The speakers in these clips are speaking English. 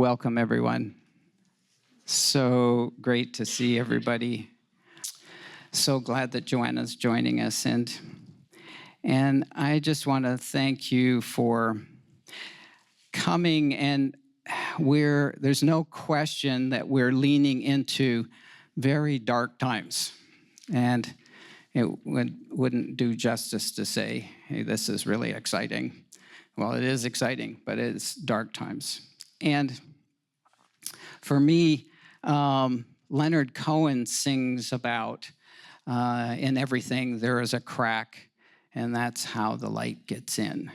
Welcome, everyone. So great to see everybody. So glad that Joanna's joining us. And I just want to thank you for coming. And there's no question that we're leaning into very dark times. And it wouldn't do justice to say, hey, this is really exciting. Well, it is exciting, but it's dark times. And for me, Leonard Cohen sings about, in everything there is a crack, and that's how the light gets in.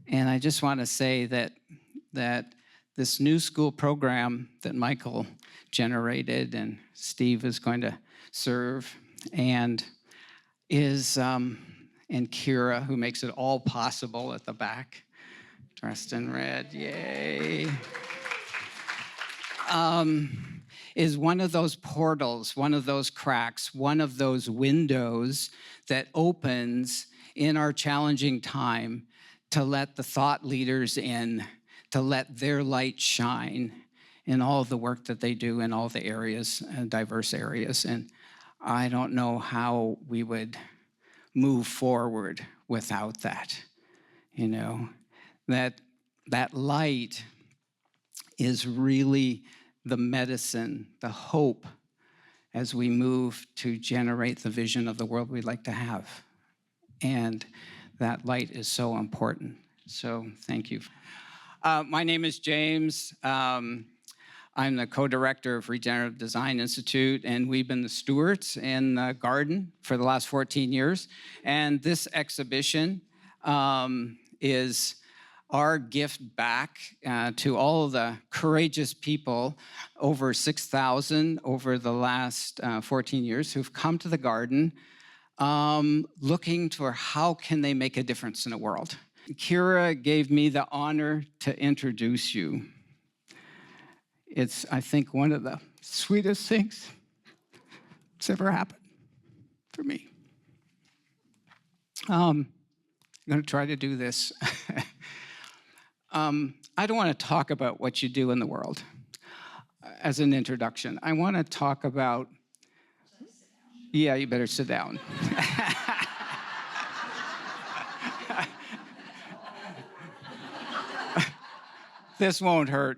And I just want to say that this new school program that Michael generated and Steve is going to serve, and Kira, who makes it all possible at the back, dressed in red, yay. Is one of those portals, one of those cracks, one of those windows that opens in our challenging time to let the thought leaders in, to let their light shine in all the work that they do in all the areas, diverse areas. And I don't know how we would move forward without that. That light is really the medicine, the hope, as we move to generate the vision of the world we'd like to have. And that light is so important. So thank you. My name is James. I'm the co-director of Regenerative Design Institute, and we've been the stewards in the garden for the last 14 years. And this exhibition is our gift back to all of the courageous people, over 6,000 over the last 14 years, who've come to the garden looking for how can they make a difference in the world. Kira gave me the honor to introduce you. It's, I think, one of the sweetest things that's ever happened for me. I'm going to try to do this. I don't want to talk about what you do in the world as an introduction. I want to talk about... Yeah, you better sit down. This won't hurt.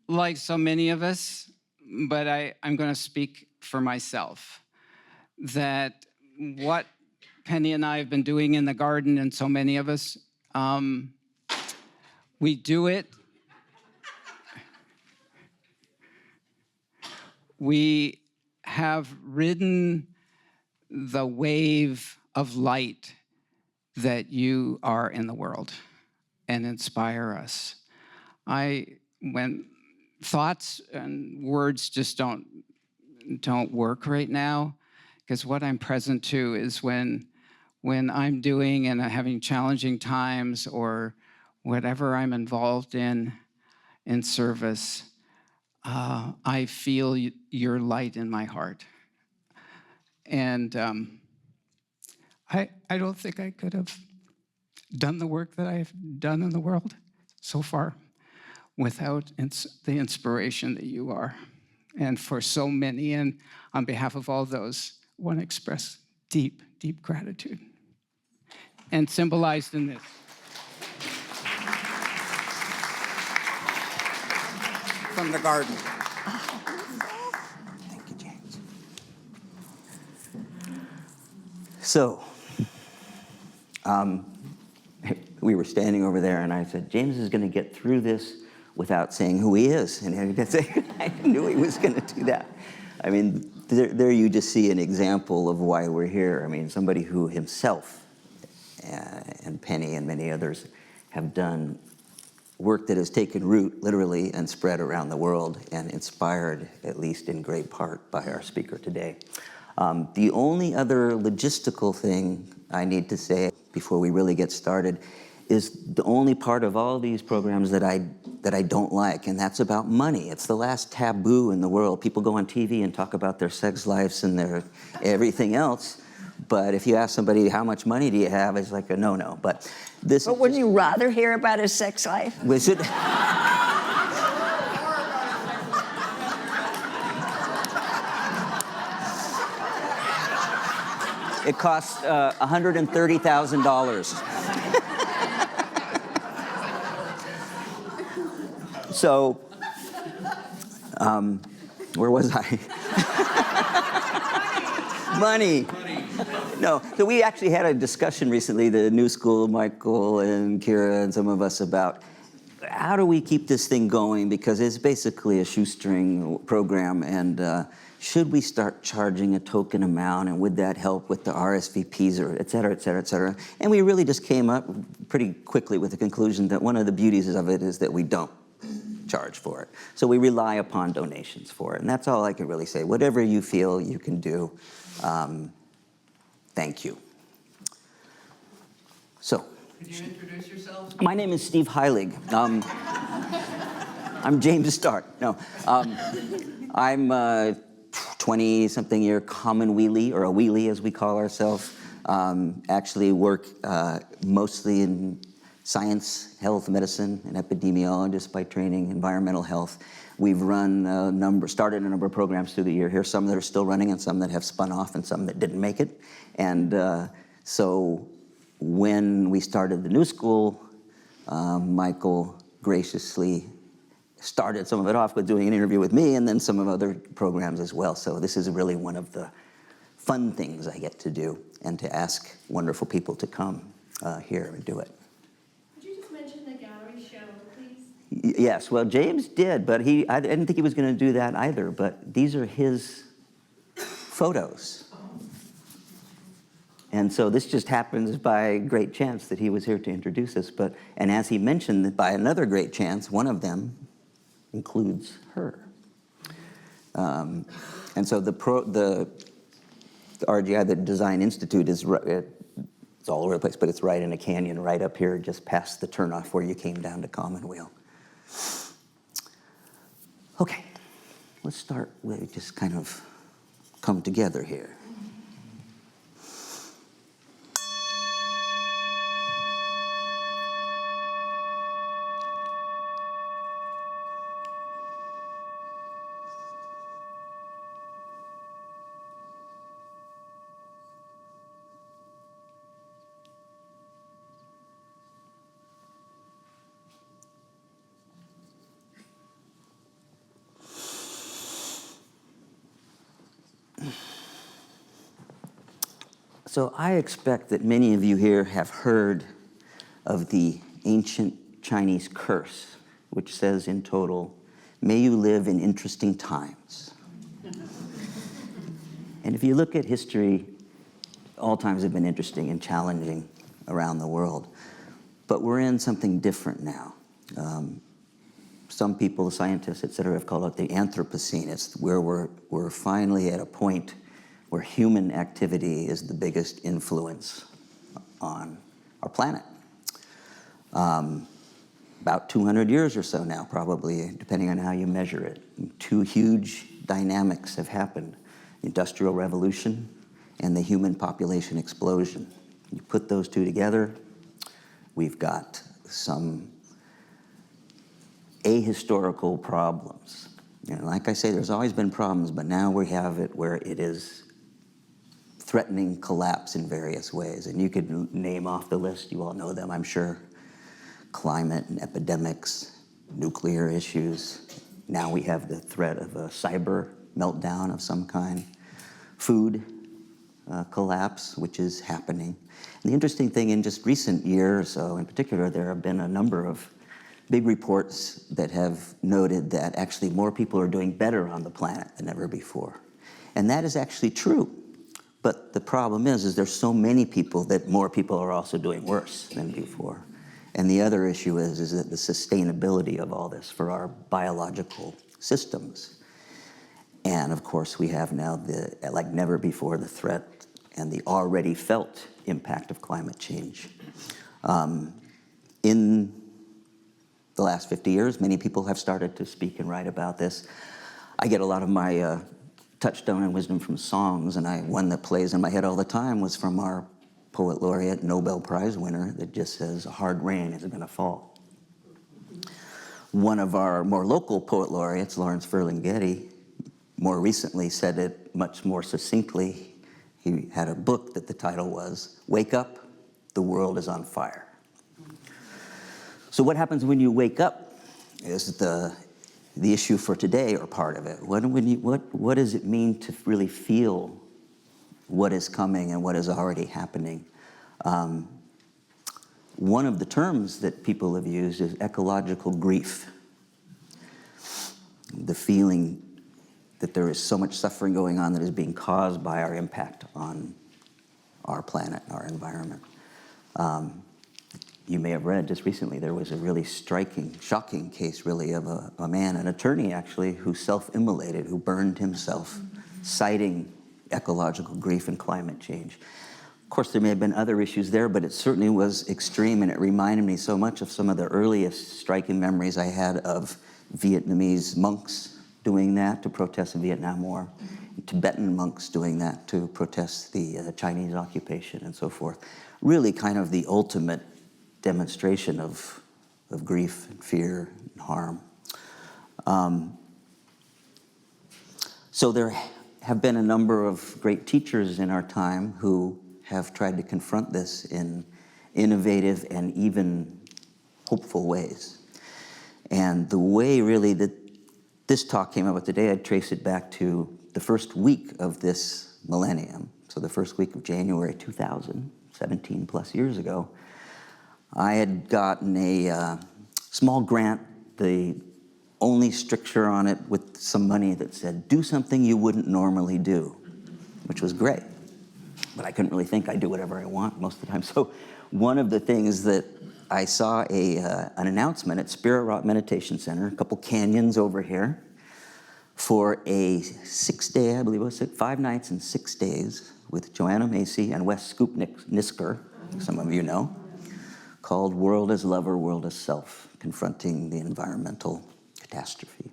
Like so many of us, but I'm going to speak for myself, that what Penny and I have been doing in the garden, and so many of us, we do it. We have ridden the wave of light that you are in the world and inspire us. When thoughts and words just don't work right now, because what I'm present to is when I'm doing and having challenging times or whatever I'm involved in service, I feel your light in my heart. And I don't think I could have done the work that I've done in the world so far without the inspiration that you are. And for so many, and on behalf of all those, I want to express deep, deep gratitude. And symbolized in this. From the garden. Thank you, James. So, we were standing over there, and I said, James is going to get through this without saying who he is. And I knew he was going to do that. I mean, there you just see an example of why we're here. I mean, somebody who himself and Penny and many others have done work that has taken root, literally, and spread around the world and inspired, at least in great part, by our speaker today. The only other logistical thing I need to say before we really get started is the only part of all these programs that I don't like, and that's about money. It's the last taboo in the world. People go on TV and talk about their sex lives and their everything else, But if you ask somebody, how much money do you have, it's like a no-no. But this But wouldn't you rather hear about his sex life? was it? It cost $130,000. So, where was I? Money. No, so we actually had a discussion recently, the New School, Michael and Kira and some of us, about how do we keep this thing going, because it's basically a shoestring program, and should we start charging a token amount, and would that help with the RSVPs, or et cetera, et cetera, et cetera. And we really just came up pretty quickly with the conclusion that one of the beauties of it is that we don't charge for it. So we rely upon donations for it, and that's all I can really say. Whatever you feel you can do, thank you. So, Could you introduce yourself? my name is Steve Heilig. I'm James Stark. No, I'm a 20-something year common wheelie, or a wheelie as we call ourselves. Actually work mostly in science, health, medicine, and epidemiologist by training, environmental health. We've started a number of programs through the year here, some that are still running and some that have spun off and some that didn't make it. And so when we started the New School, Michael graciously started some of it off with doing an interview with me, and then some of other programs as well. So this is really one of the fun things I get to do, and to ask wonderful people to come here and do it. Could you just mention the gallery show, please? Yes, well, James did, but I didn't think he was going to do that either, but these are his photos. And so this just happens by great chance that he was here to introduce us. And as he mentioned, that by another great chance, one of them includes her. And so the RGI, the Design Institute, it's all over the place, but it's right in a canyon right up here, just past the turnoff where you came down to Commonweal. Okay, let's start with just kind of come together here. So I expect that many of you here have heard of the ancient Chinese curse, which says in total, "May you live in interesting times." And if you look at history, all times have been interesting and challenging around the world. But we're in something different now. Some people, scientists, et cetera, have called it the Anthropocene. It's where we're finally at a point where human activity is the biggest influence on our planet. About 200 years or so now, probably, depending on how you measure it. Two huge dynamics have happened: the Industrial Revolution and the human population explosion. You put those two together, we've got some ahistorical problems. And like I say, there's always been problems, but now we have it where it is threatening collapse in various ways. And you could name off the list, you all know them, I'm sure. Climate and epidemics, nuclear issues. Now we have the threat of a cyber meltdown of some kind. Food collapse, which is happening. And the interesting thing, in just recent year or so in particular, there have been a number of big reports that have noted that actually more people are doing better on the planet than ever before. And that is actually true. But the problem is there's so many people that more people are also doing worse than before. And the other issue is that the sustainability of all this for our biological systems. And of course, we have now, like never before, the threat and the already felt impact of climate change. In the last 50 years, many people have started to speak and write about this. I get a lot of my touchstone and wisdom from songs, and one that plays in my head all the time was from our poet laureate, Nobel Prize winner, that just says, "A hard rain is going to fall." One of our more local poet laureates, Lawrence Ferlinghetti, more recently said it much more succinctly. He had a book that the title was, "Wake Up, the World is on Fire." So what happens when you wake up is the issue for today, or part of it. What does it mean to really feel what is coming and what is already happening? One of the terms that people have used is ecological grief. The feeling that there is so much suffering going on that is being caused by our impact on our planet, our environment. You may have read just recently, there was a really striking, shocking case really of a man, an attorney actually, who self-immolated, who burned himself, citing ecological grief and climate change. Of course, there may have been other issues there, but it certainly was extreme, and it reminded me so much of some of the earliest striking memories I had of Vietnamese monks doing that to protest the Vietnam War, Tibetan monks doing that to protest the Chinese occupation and so forth. Really kind of the ultimate demonstration of grief and fear and harm. So there have been a number of great teachers in our time who have tried to confront this in innovative and even hopeful ways. And the way really that this talk came about today, I'd trace it back to the first week of this millennium. So the first week of January 2000, 17 plus years ago, I had gotten a small grant, the only stricture on it with some money that said, "Do something you wouldn't normally do," which was great. But I couldn't really think. I do whatever I want most of the time. So one of the things that I saw an announcement at Spirit Rock Meditation Center, a couple canyons over here, for a 6-day, I believe it was 5 nights and 6 days, with Joanna Macy and Wes Scoop-Nisker, some of you know, called World as Lover, World as Self, Confronting the Environmental Catastrophe.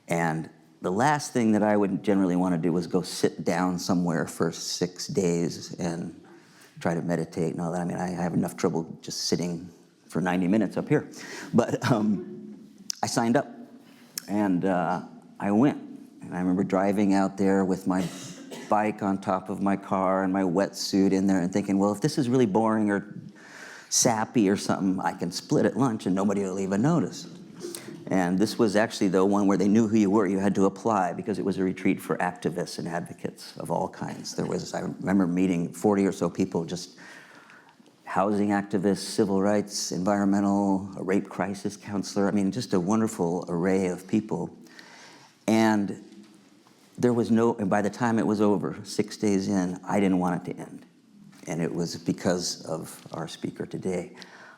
And the last thing that I would generally want to do was go sit down somewhere for 6 days and try to meditate and all that. I mean, I have enough trouble just sitting for 90 minutes up here. But I signed up, and I went. And I remember driving out there with my bike on top of my car and my wetsuit in there and thinking, well, if this is really boring or sappy or something, I can split at lunch and nobody will even notice. And this was actually the one where they knew who you were. You had to apply because it was a retreat for activists and advocates of all kinds. I remember meeting 40 or so people, just housing activists, civil rights, environmental, a rape crisis counselor. I mean, just a wonderful array of people. And and by the time it was over, 6 days in, I didn't want it to end. And it was because of our speaker today.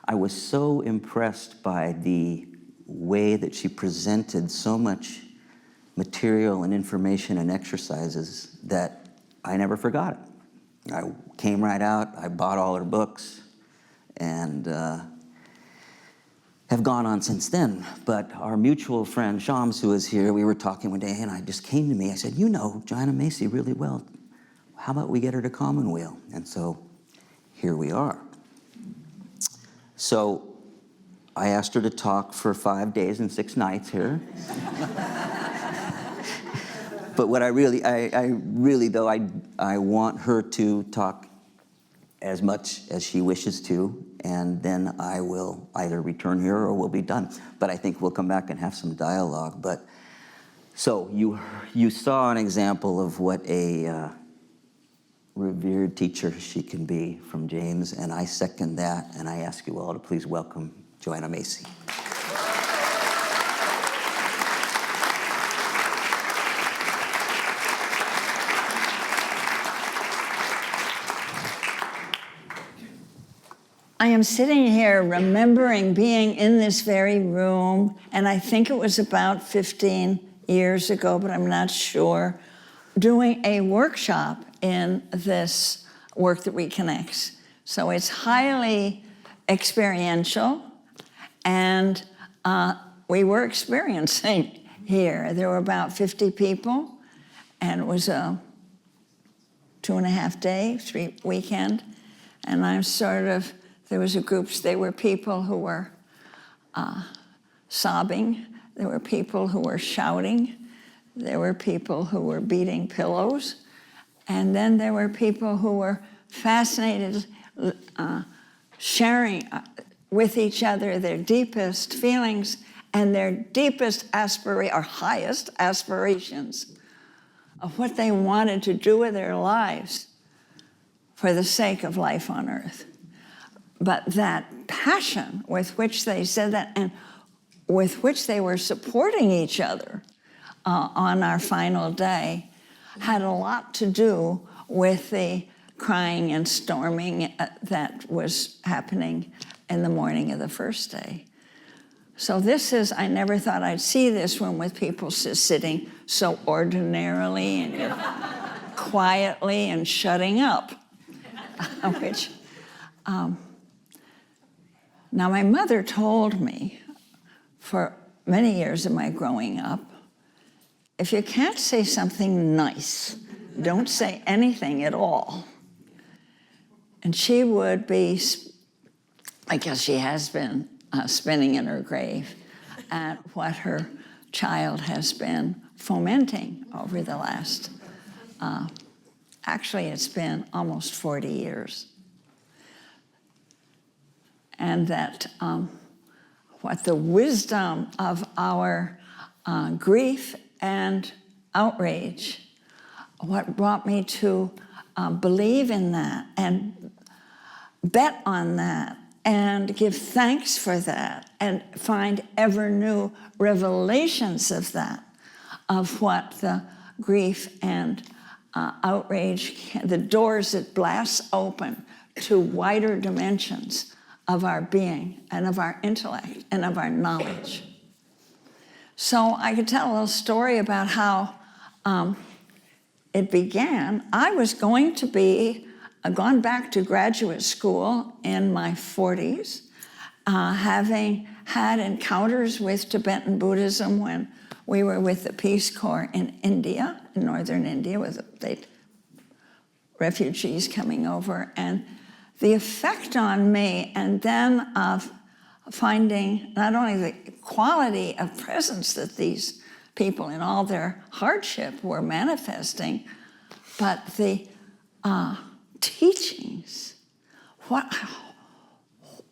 I was so impressed by the way that she presented so much material and information and exercises that I never forgot it. I came right out, I bought all her books, and have gone on since then. But our mutual friend, Shams, who was here, we were talking one day, and it just came to me. I said, you know Joanna Macy really well. How about we get her to Commonweal? And so here we are. So I asked her to talk for 5 days and 6 nights here. But what I want her to talk as much as she wishes to, and then I will either return here or we'll be done. But I think we'll come back and have some dialogue. But so you saw an example of what a revered teacher she can be from James, and I second that, and I ask you all to please welcome Joanna Macy. I am sitting here remembering being in this very room, and I think it was about 15 years ago, but I'm not sure, doing a workshop in this work that Reconnects. So it's highly experiential, and we were experiencing here. There were about 50 people, And it was a 2.5-day, 3 weekend. And I'm there was groups, there were people who were sobbing. There were people who were shouting. There were people who were beating pillows. And then there were people who were fascinated, sharing with each other their deepest feelings and their deepest or highest aspirations of what they wanted to do with their lives for the sake of life on earth. But that passion with which they said that and with which they were supporting each other on our final day had a lot to do with the crying and storming that was happening in the morning of the first day. So I never thought I'd see this room with people sitting so ordinarily and quietly and shutting up, which, now my mother told me for many years of my growing up, if you can't say something nice, don't say anything at all. And she would be, I guess she has been spinning in her grave at what her child has been fomenting over the last, actually it's been almost 40 years. And that what the wisdom of our grief and outrage, what brought me to believe in that and bet on that and give thanks for that and find ever new revelations of that, of what the grief and outrage, the doors it blasts open to wider dimensions of our being and of our intellect and of our knowledge. So I could tell a little story about how it began. I was going to be gone back to graduate school in my 40s, having had encounters with Tibetan Buddhism when we were with the Peace Corps in India, in northern India, with refugees coming over, and the effect on me, and then of finding not only the quality of presence that these people in all their hardship were manifesting, but the teachings,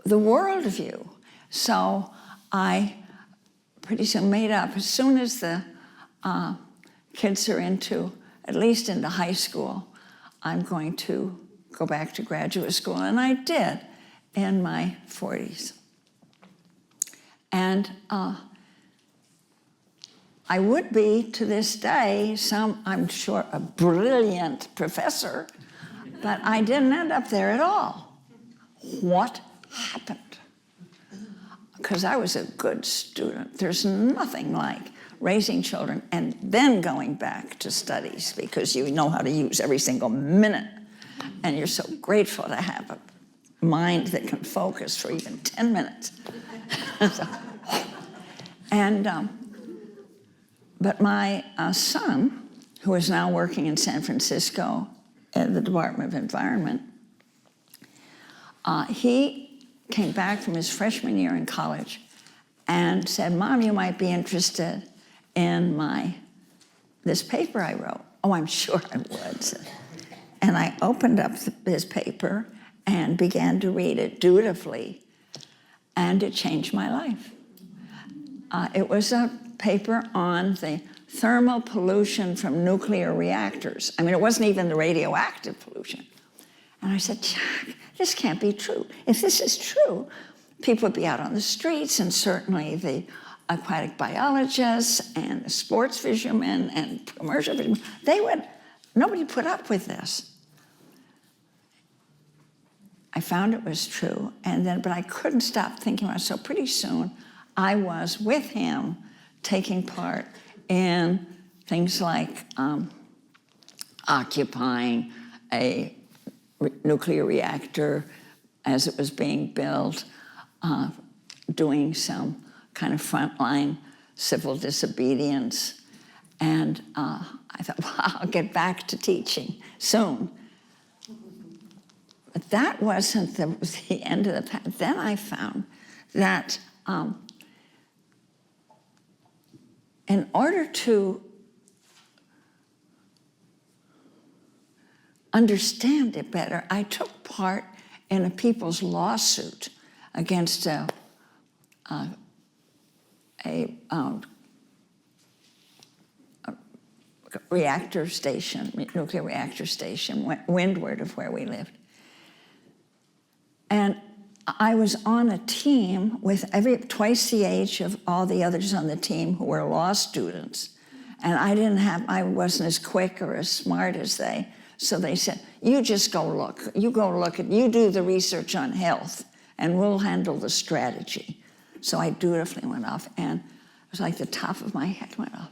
the worldview. So I pretty soon made up, as soon as the kids are at least into high school, I'm going to go back to graduate school, and I did in my 40s. And I would be, to this day, I'm sure, a brilliant professor, but I didn't end up there at all. What happened? Because I was a good student. There's nothing like raising children and then going back to studies, because you know how to use every single minute, and you're so grateful to have a mind that can focus for even 10 minutes. But my son, who is now working in San Francisco at the Department of Environment, he came back from his freshman year in college and said, "Mom, you might be interested in this paper I wrote." "Oh, I'm sure I would." And I opened up his paper and began to read it dutifully, and it changed my life. It was a paper on the thermal pollution from nuclear reactors. I mean, it wasn't even the radioactive pollution. And I said, "Jack, this can't be true. If this is true, people would be out on the streets, and certainly the aquatic biologists and the sports fishermen and commercial fishermen, nobody put up with this." I found it was true, but I couldn't stop thinking about it. So pretty soon, I was with him taking part in things like occupying a nuclear reactor as it was being built, doing some kind of frontline civil disobedience. And I I thought, wow, I'll get back to teaching soon. But that wasn't the end of the path. Then I found that in order to understand it better, I took part in a people's lawsuit against a reactor station, nuclear reactor station, windward of where we lived. And I was on a team with twice the age of all the others on the team who were law students. And I wasn't as quick or as smart as they. So they said, you just go look. You do the research on health, and we'll handle the strategy. So I dutifully went off, and it was like the top of my head went off.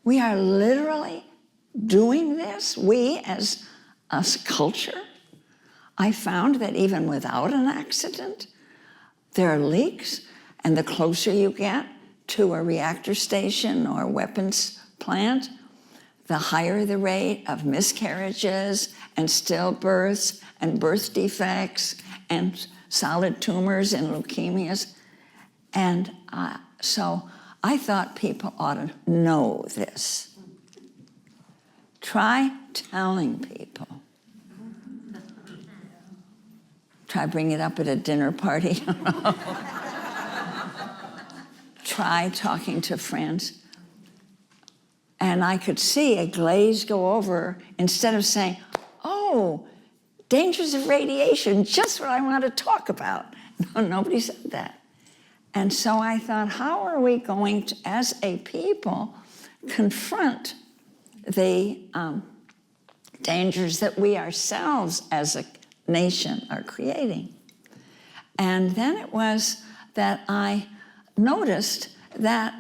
We are literally doing this, we as a culture. I found that even without an accident, there are leaks, and the closer you get to a reactor station or weapons plant, the higher the rate of miscarriages and stillbirths and birth defects and solid tumors and leukemias. And so I thought people ought to know this. Try telling people. Try bringing it up at a dinner party. Try talking to friends. And I could see a glaze go over instead of saying, oh, dangers of radiation, just what I want to talk about. No, nobody said that. And so I thought, how are we going to, as a people, confront the dangers that we ourselves as a nation are creating? And then it was that I noticed that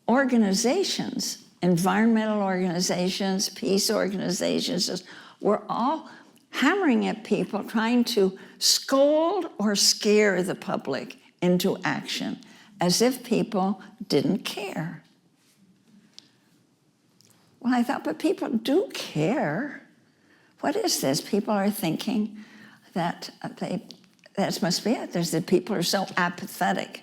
organizations, environmental organizations, peace organizations, were all hammering at people, trying to scold or scare the public into action, as if people didn't care. Well, I thought, but people do care. What is this? People are thinking that that must be it. There's the people are so apathetic.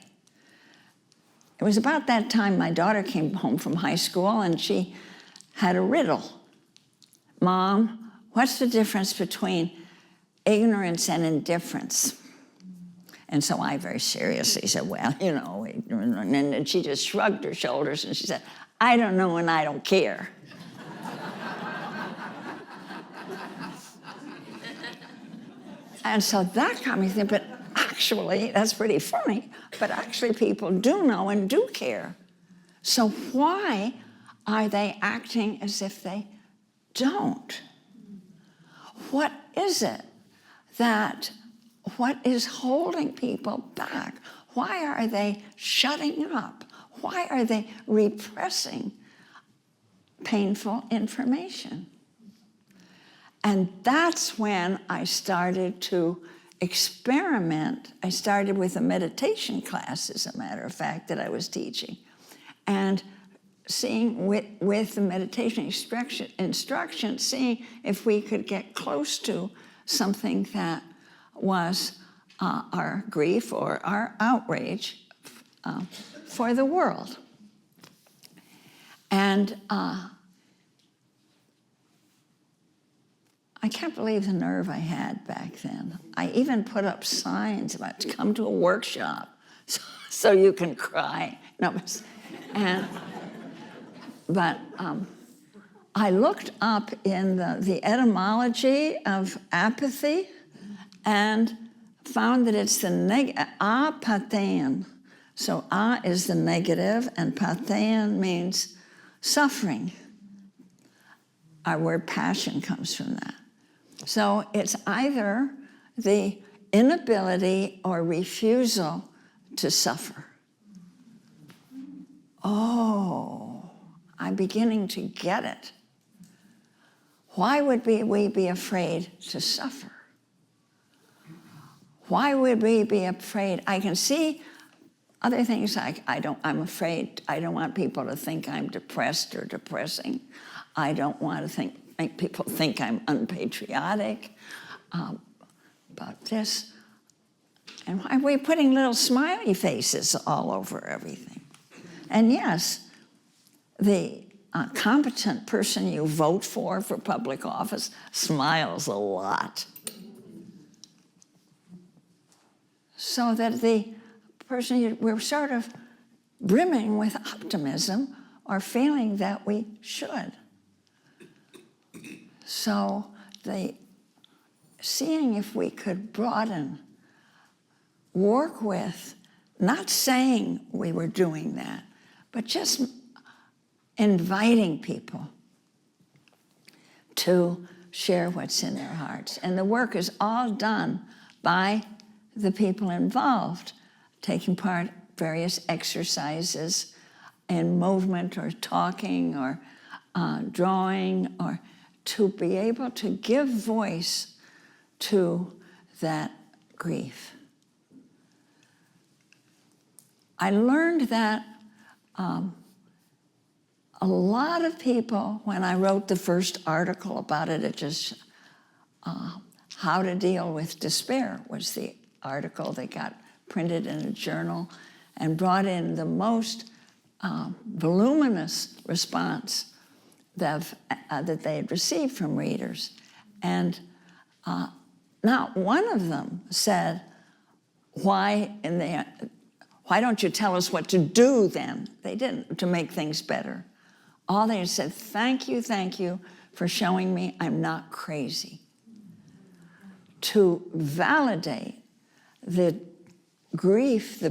It was about that time my daughter came home from high school, and she had a riddle. Mom, what's the difference between ignorance and indifference? And so I very seriously said, well, you know, and then she just shrugged her shoulders and she said, I don't know and I don't care. And so that got me thinking, but actually, that's pretty funny, but actually people do know and do care. So why are they acting as if they don't? What is it what is holding people back? Why are they shutting up? Why are they repressing painful information? And that's when I started to experiment. I started with a meditation class, as a matter of fact, that I was teaching. And seeing with the meditation instruction, seeing if we could get close to something that was our grief or our outrage for the world. And I can't believe the nerve I had back then. I even put up signs about to come to a workshop so you can cry. No, but I looked up in the etymology of apathy and found that it's the apathein. So a is the negative, and pathein means suffering. Our word passion comes from that. So it's either the inability or refusal to suffer. Oh, I'm beginning to get it. Why would we be afraid to suffer? Why would we be afraid? I can see other things like I'm afraid, I don't want people to think I'm depressed or depressing. I don't want to make people think I'm unpatriotic about this. And why are we putting little smiley faces all over everything? And yes, the competent person you vote for public office smiles a lot. So that the person, we're sort of brimming with optimism or feeling that we should. So seeing if we could broaden, work with, not saying we were doing that, but just inviting people to share what's in their hearts. And the work is all done by the people involved, taking part in various exercises in movement or talking or drawing, or to be able to give voice to that grief. I learned that a lot of people, when I wrote the first article about it, How to Deal with Despair was the article that got printed in a journal and brought in the most voluminous response that they had received from readers. And not one of them said, why don't you tell us what to do then? They didn't, to make things better. All they said, thank you for showing me I'm not crazy. To validate the grief,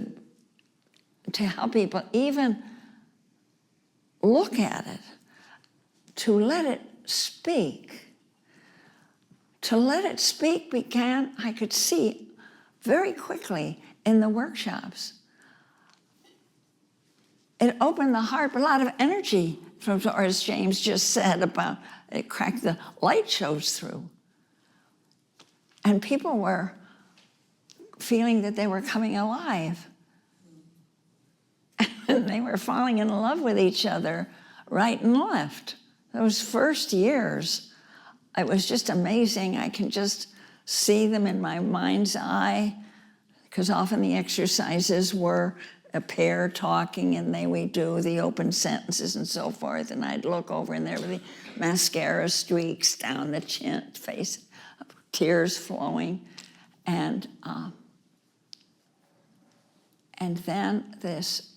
to help people even look at it, to let it speak. To let it speak began, I could see very quickly in the workshops. It opened the heart, but a lot of energy, or as James just said about it cracked, the light shows through. And people were feeling that they were coming alive. And they were falling in love with each other right and left. Those first years, it was just amazing. I can just see them in my mind's eye, because often the exercises were a pair talking, and we do the open sentences and so forth, and I'd look over and there were the mascara streaks down the chin, face, tears flowing, and then this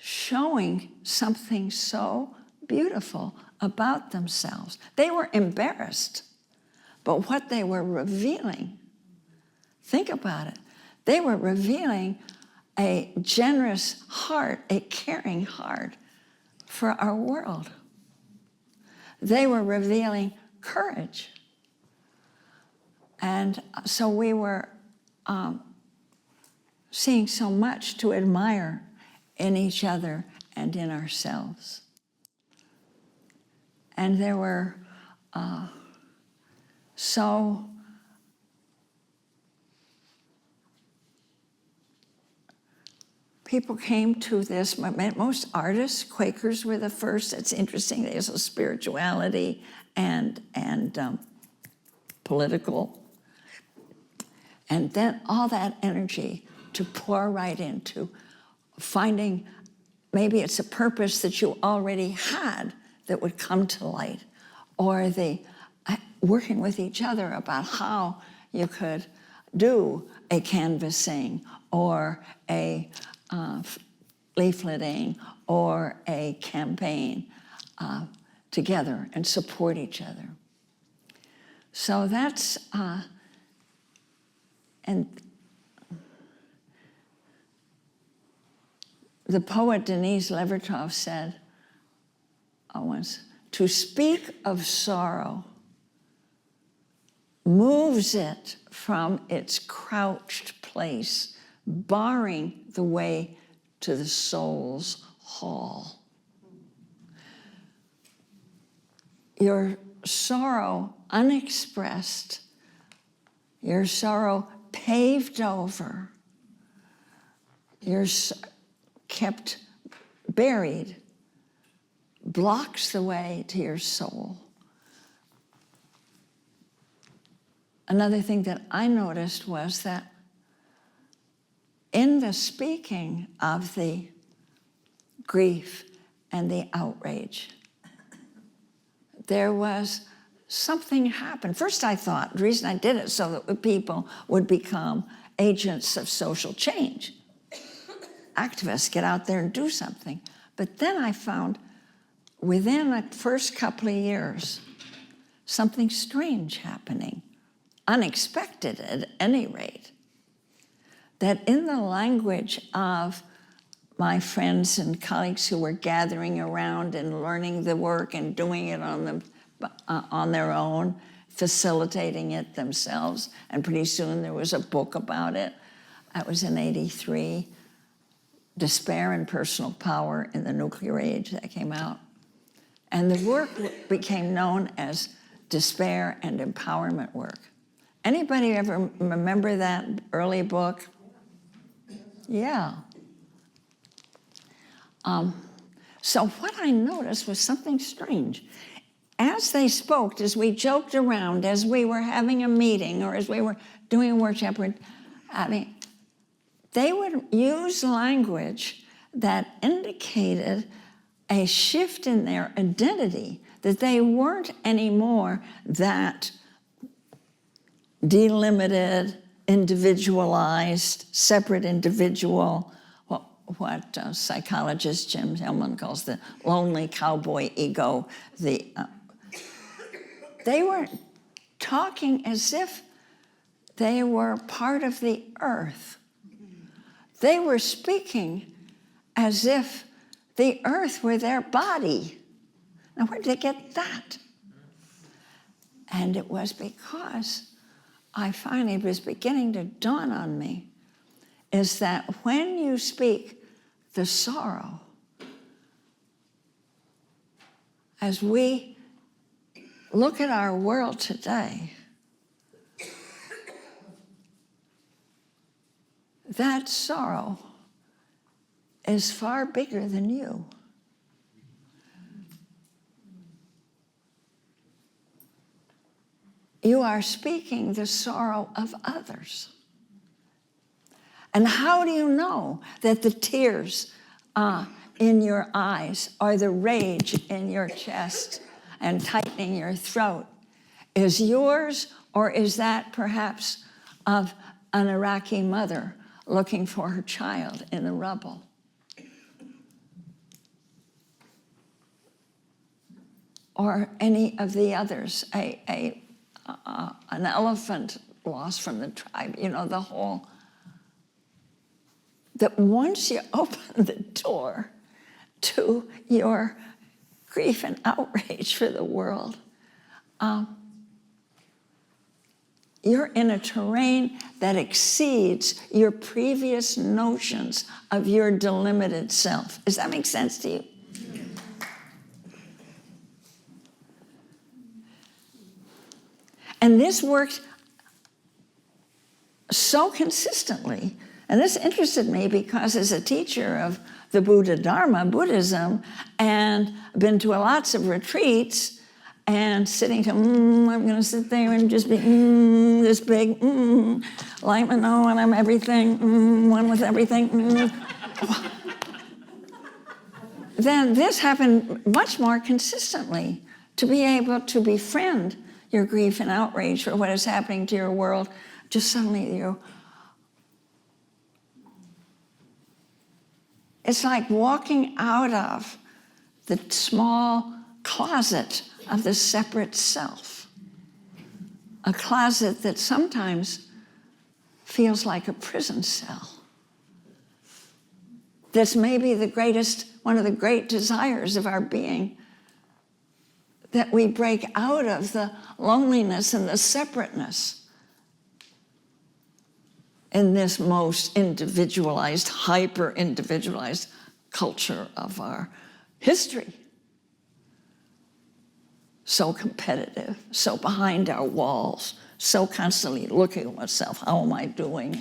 showing something so beautiful about themselves. They were embarrassed, but what they were revealing, think about it, they were revealing a generous heart, a caring heart for our world. They were revealing courage. And so we were seeing so much to admire in each other and in ourselves. And there were people came to this, most artists, Quakers were the first. It's interesting, there's a spirituality and political. And then all that energy to pour right into finding, maybe it's a purpose that you already had that would come to light, or the working with each other about how you could do a canvassing or a leafleting or a campaign together and support each other. So that's, and the poet Denise Levertov said once, to speak of sorrow moves it from its crouched place, barring the way to the soul's hall. Your sorrow unexpressed, your sorrow paved over, you're kept buried, blocks the way to your soul. Another thing that I noticed was that in the speaking of the grief and the outrage, there was something happened. First I thought, the reason I did it so that the people would become agents of social change. Activists, get out there and do something. But then I found within the first couple of years, something strange happening, unexpected at any rate, that in the language of my friends and colleagues who were gathering around and learning the work and doing it on their own, facilitating it themselves, and pretty soon there was a book about it. That was in '83, Despair and Personal Power in the Nuclear Age, that came out. And the work became known as despair and empowerment work. Anybody ever remember that early book? Yeah. So what I noticed was something strange. As they spoke, as we joked around, as we were having a meeting, or as we were doing a workshop, they would use language that indicated a shift in their identity, that they weren't anymore that delimited, individualized, separate individual, what psychologist Jim Hellman calls the lonely cowboy ego. They were talking as if they were part of the earth. They were speaking as if the earth were their body. Now, where did they get that? And it was because I finally was beginning to dawn on me is that when you speak the sorrow, as we look at our world today, that sorrow is far bigger than you. You are speaking the sorrow of others. And how do you know that the tears in your eyes or the rage in your chest and tightening your throat is yours, or is that perhaps of an Iraqi mother looking for her child in the rubble? Or any of the others, an elephant lost from the tribe, the whole. That once you open the door to your grief and outrage for the world, you're in a terrain that exceeds your previous notions of your delimited self. Does that make sense to you? And this worked so consistently. And this interested me because as a teacher of the Buddha Dharma, Buddhism, and been to lots of retreats and sitting to, I'm going to sit there and just be this big, like, no, and I'm everything, one with everything. Then this happened much more consistently, to be able to befriend your grief and outrage for what is happening to your world. Just suddenly it's like walking out of the small closet of the separate self, a closet that sometimes feels like a prison cell. That's maybe one of the great desires of our being, that we break out of the loneliness and the separateness in this most individualized, hyper-individualized culture of our history. So competitive, so behind our walls, so constantly looking at oneself. How am I doing?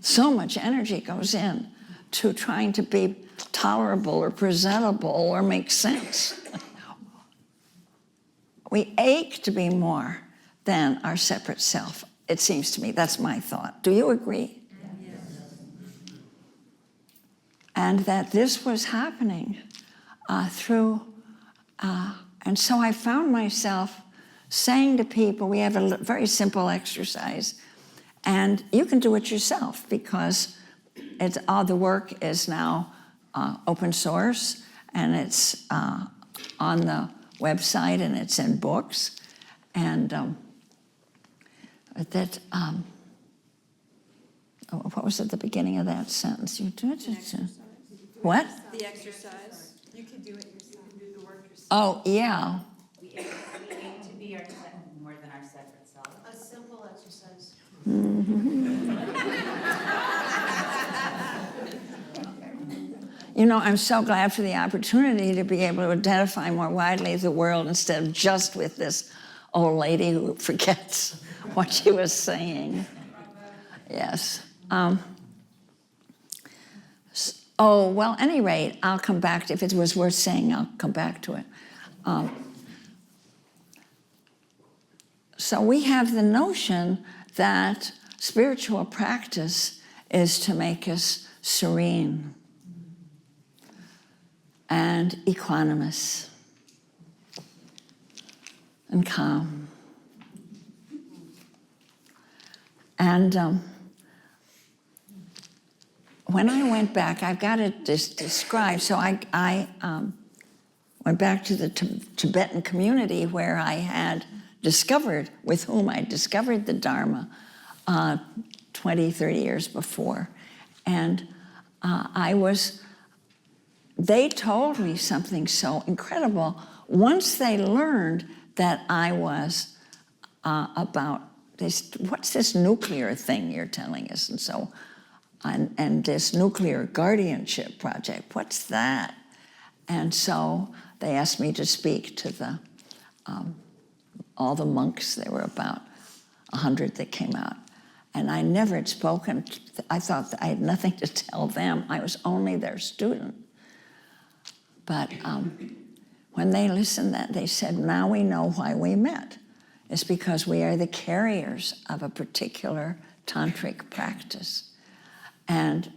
So much energy goes in to trying to be tolerable or presentable or make sense. We ache to be more than our separate self. It seems to me, that's my thought. Do you agree? Yes. And that this was happening and so I found myself saying to people, we have a very simple exercise, and you can do it yourself because all the work is now open source, and it's on the website, and it's in books, and what was at the beginning of that sentence? You do it. What? The exercise. You can do it yourself. You can do the work yourself. Oh, yeah. We aim to be more than our separate self. A simple exercise. You know, I'm so glad for the opportunity to be able to identify more widely the world instead of just with this old lady who forgets what she was saying. Yes. Well, at any rate, I'll come back to, if it was worth saying, I'll come back to it. So we have the notion that spiritual practice is to make us serene and equanimous and calm. And when I went back, I've got it described, so I went back to the Tibetan community where I had discovered, with whom I discovered the Dharma 20, 30 years before. And they told me something so incredible. Once they learned that I was about this, what's this nuclear thing you're telling us? And so, and this nuclear guardianship project, what's that? And so they asked me to speak to all the monks. There were about 100 that came out. And I never had spoken. I thought that I had nothing to tell them. I was only their student. But when they listened, they said, now we know why we met. It's because we are the carriers of a particular tantric practice. And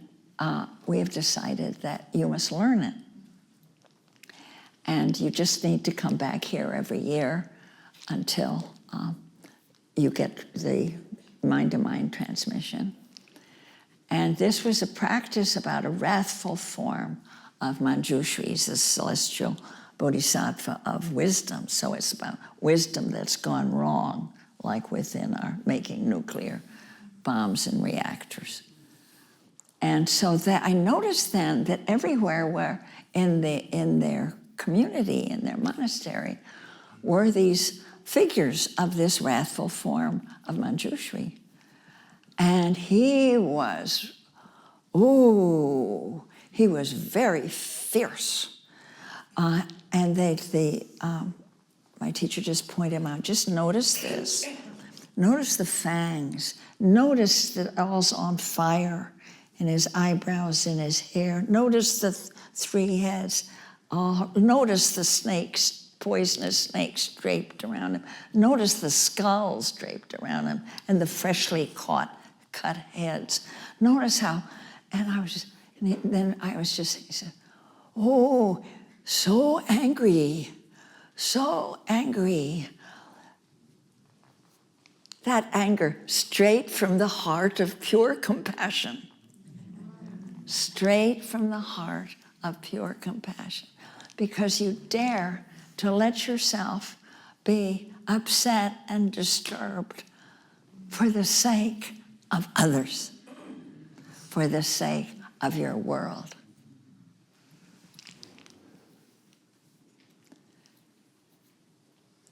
we have decided that you must learn it. And you just need to come back here every year until you get the mind-to-mind transmission. And this was a practice about a wrathful form of Manjushri, the celestial bodhisattva of wisdom. So it's about wisdom that's gone wrong, like within our making nuclear bombs and reactors. And so that I noticed then that everywhere where in their community, in their monastery, were these figures of this wrathful form of Manjushri. And he was very fierce. And my teacher just pointed him out, just notice this. Notice the fangs. Notice that all's on fire in his eyebrows, in his hair. Notice the three heads. Notice the snakes, poisonous snakes draped around him. Notice the skulls draped around him and the freshly cut heads. Notice how, he said, oh, so angry, so angry. That anger straight from the heart of pure compassion. Straight from the heart of pure compassion. Because you dare to let yourself be upset and disturbed for the sake of others, for the sake of your world.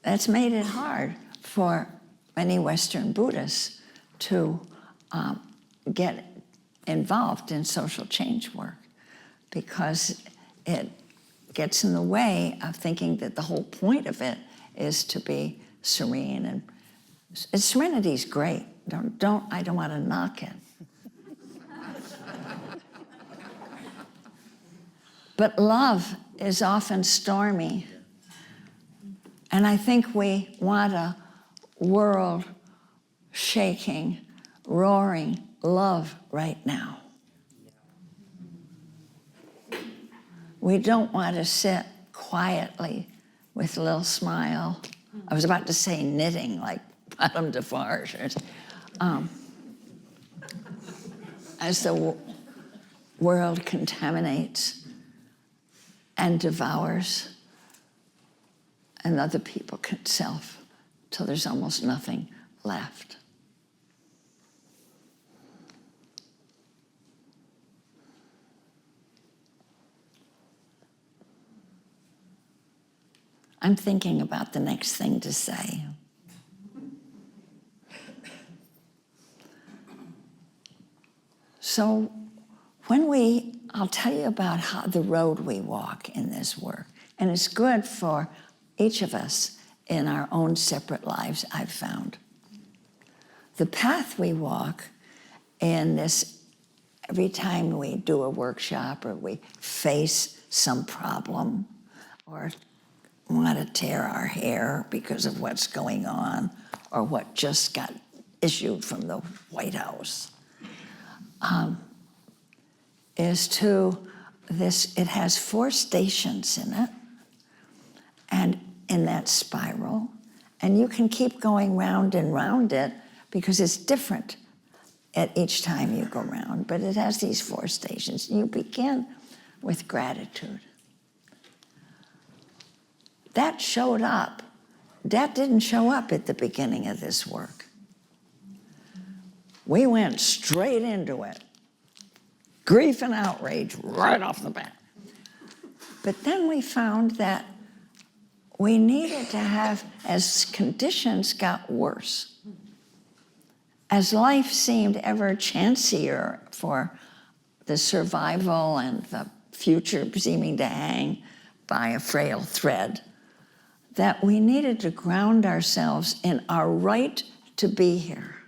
That's made it hard for many Western Buddhists to get involved in social change work because it gets in the way of thinking that the whole point of it is to be serene. And serenity's great. I don't want to knock it. But love is often stormy. And I think we want a world-shaking, roaring love right now. We don't want to sit quietly with a little smile. I was about to say knitting like Madame Defarge. As the world contaminates and devours, and other people can self till there's almost nothing left. I'm thinking about the next thing to say. So I'll tell you about how the road we walk in this work. And it's good for each of us in our own separate lives, I've found. The path we walk in this, every time we do a workshop or we face some problem or want to tear our hair because of what's going on or what just got issued from the White House, is to this, it has 4 stations in it, and in that spiral, and you can keep going round and round it because it's different at each time you go round, but it has these 4 stations. You begin with gratitude. That showed up. That didn't show up at the beginning of this work. We went straight into it. Grief and outrage right off the bat. But then we found that we needed to have, as conditions got worse, as life seemed ever chancier for the survival and the future seeming to hang by a frail thread, that we needed to ground ourselves in our right to be here.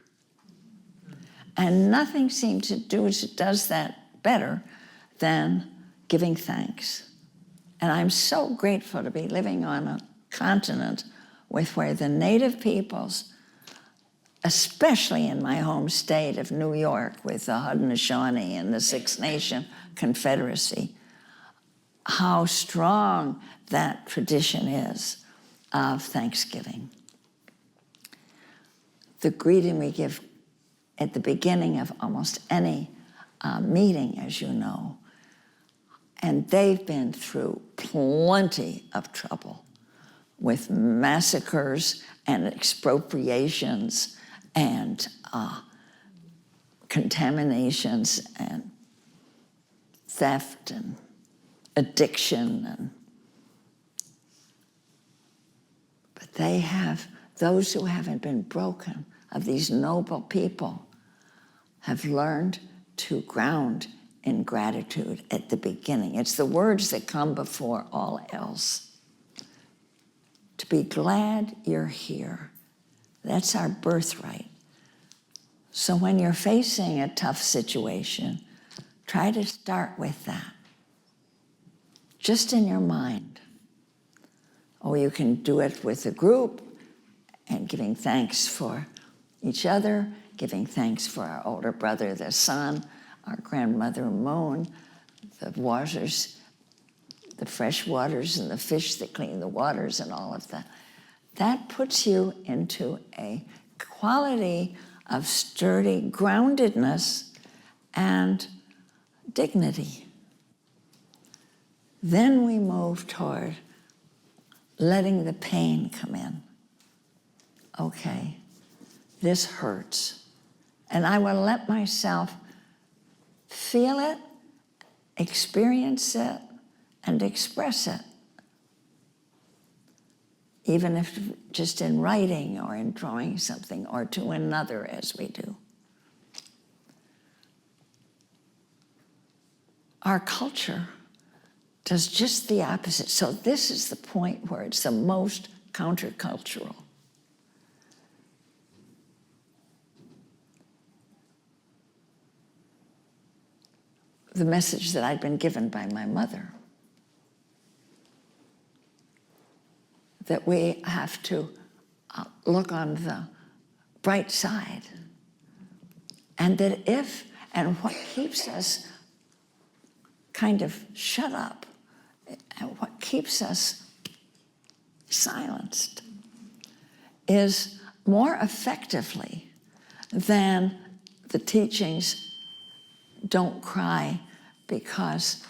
And nothing seemed to does that better than giving thanks. And I'm so grateful to be living on a continent where the native peoples, especially in my home state of New York with the Haudenosaunee and the Six Nation Confederacy, how strong that tradition is of Thanksgiving. The greeting we give at the beginning of almost any meeting, as you know, and they've been through plenty of trouble with massacres and expropriations and contaminations and theft and addiction. But they have, those who haven't been broken, of these noble people, have learned to ground in gratitude at the beginning. It's the words that come before all else. To be glad you're here. That's our birthright. So when you're facing a tough situation, try to start with that. Just in your mind. Or you can do it with a group and giving thanks for each other, giving thanks for our older brother, the sun, our grandmother moon, the waters, the fresh waters and the fish that clean the waters and all of that. That puts you into a quality of sturdy groundedness and dignity. Then we move toward letting the pain come in. Okay, this hurts. And I will let myself feel it, experience it, and express it. Even if just in writing or in drawing something or to another as we do. Our culture does just the opposite. So this is the point where it's the most countercultural. The message that I'd been given by my mother. that we have to look on the bright side. And that and what keeps us kind of shut up, and what keeps us silenced, is more effectively than the teachings, don't cry, because,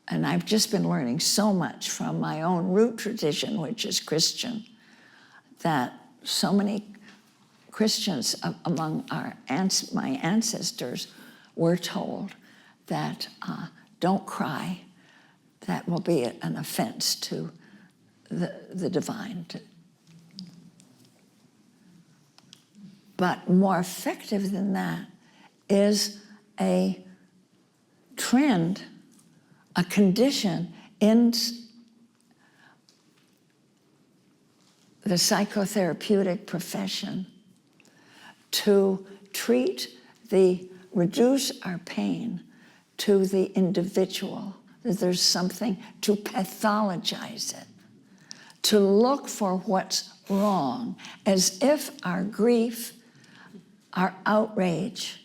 and I've just been learning so much from my own root tradition, which is Christian, that so many Christians among my ancestors were told that don't cry, that will be an offense to the divine. But more effective than that is a trend, a condition in the psychotherapeutic profession to reduce our pain to the individual, that there's something to pathologize it, to look for what's wrong, as if our grief, our outrage,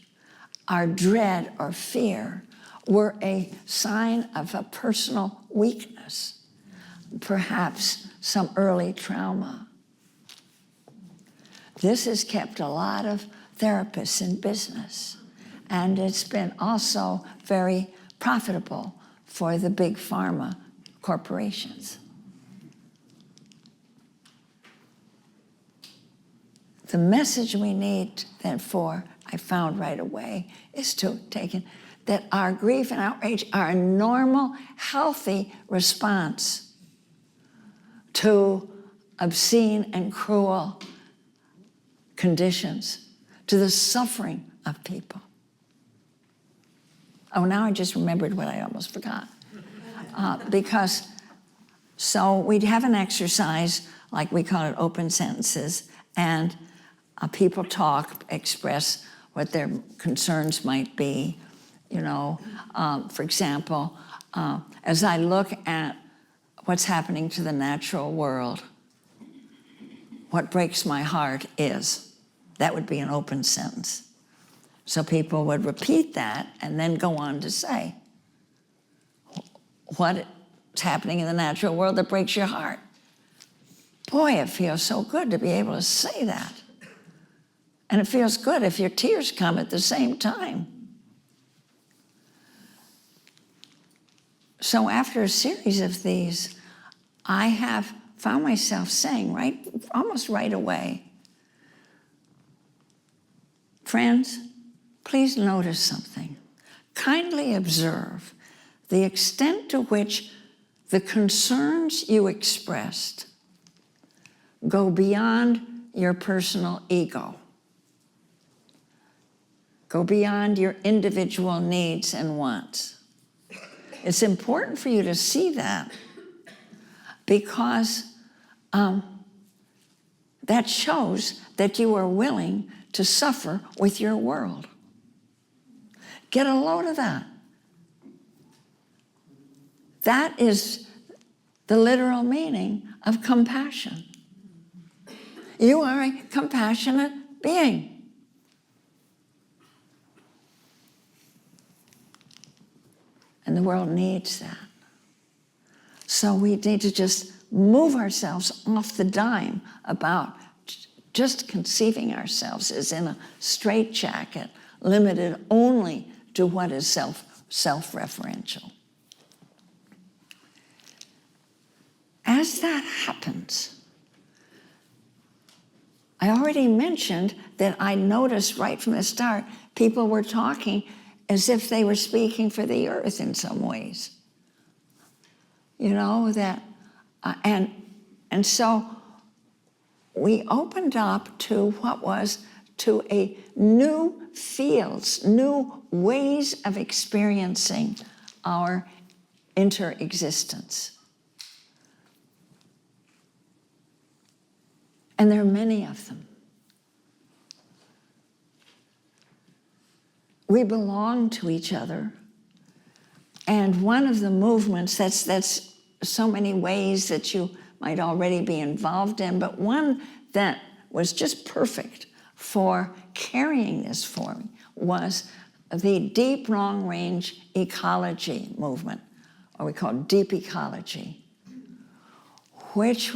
our dread or fear were a sign of a personal weakness, perhaps some early trauma. This has kept a lot of therapists in business, and it's been also very profitable for the big pharma corporations. The message we need, therefore, I found right away, is to take in that our grief and outrage are a normal, healthy response to obscene and cruel conditions, to the suffering of people. Oh, now I just remembered what I almost forgot. So we'd have an exercise, like we call it open sentences, and people talk, express what their concerns might be. For example, as I look at what's happening to the natural world, what breaks my heart is, that would be an open sentence. So people would repeat that and then go on to say, what's happening in the natural world that breaks your heart? Boy, it feels so good to be able to say that. And it feels good if your tears come at the same time. So after a series of these, I have found myself saying almost right away, friends, please notice something. Kindly observe the extent to which the concerns you expressed go beyond your personal ego, go beyond your individual needs and wants. It's important for you to see that, because that shows that you are willing to suffer with your world. Get a load of that. That is the literal meaning of compassion. You are a compassionate being. And the world needs that. So we need to just move ourselves off the dime about just conceiving ourselves as in a straitjacket, limited only to what is self-referential. As that happens, I already mentioned that I noticed right from the start, people were talking as if they were speaking for the earth in some ways. And so we opened up to a new fields, new ways of experiencing our interexistence. And there are many of them. We belong to each other. And one of the movements, that's so many ways that you might already be involved in, but one that was just perfect for carrying this for me was the deep long-range ecology movement, or we call it deep ecology, which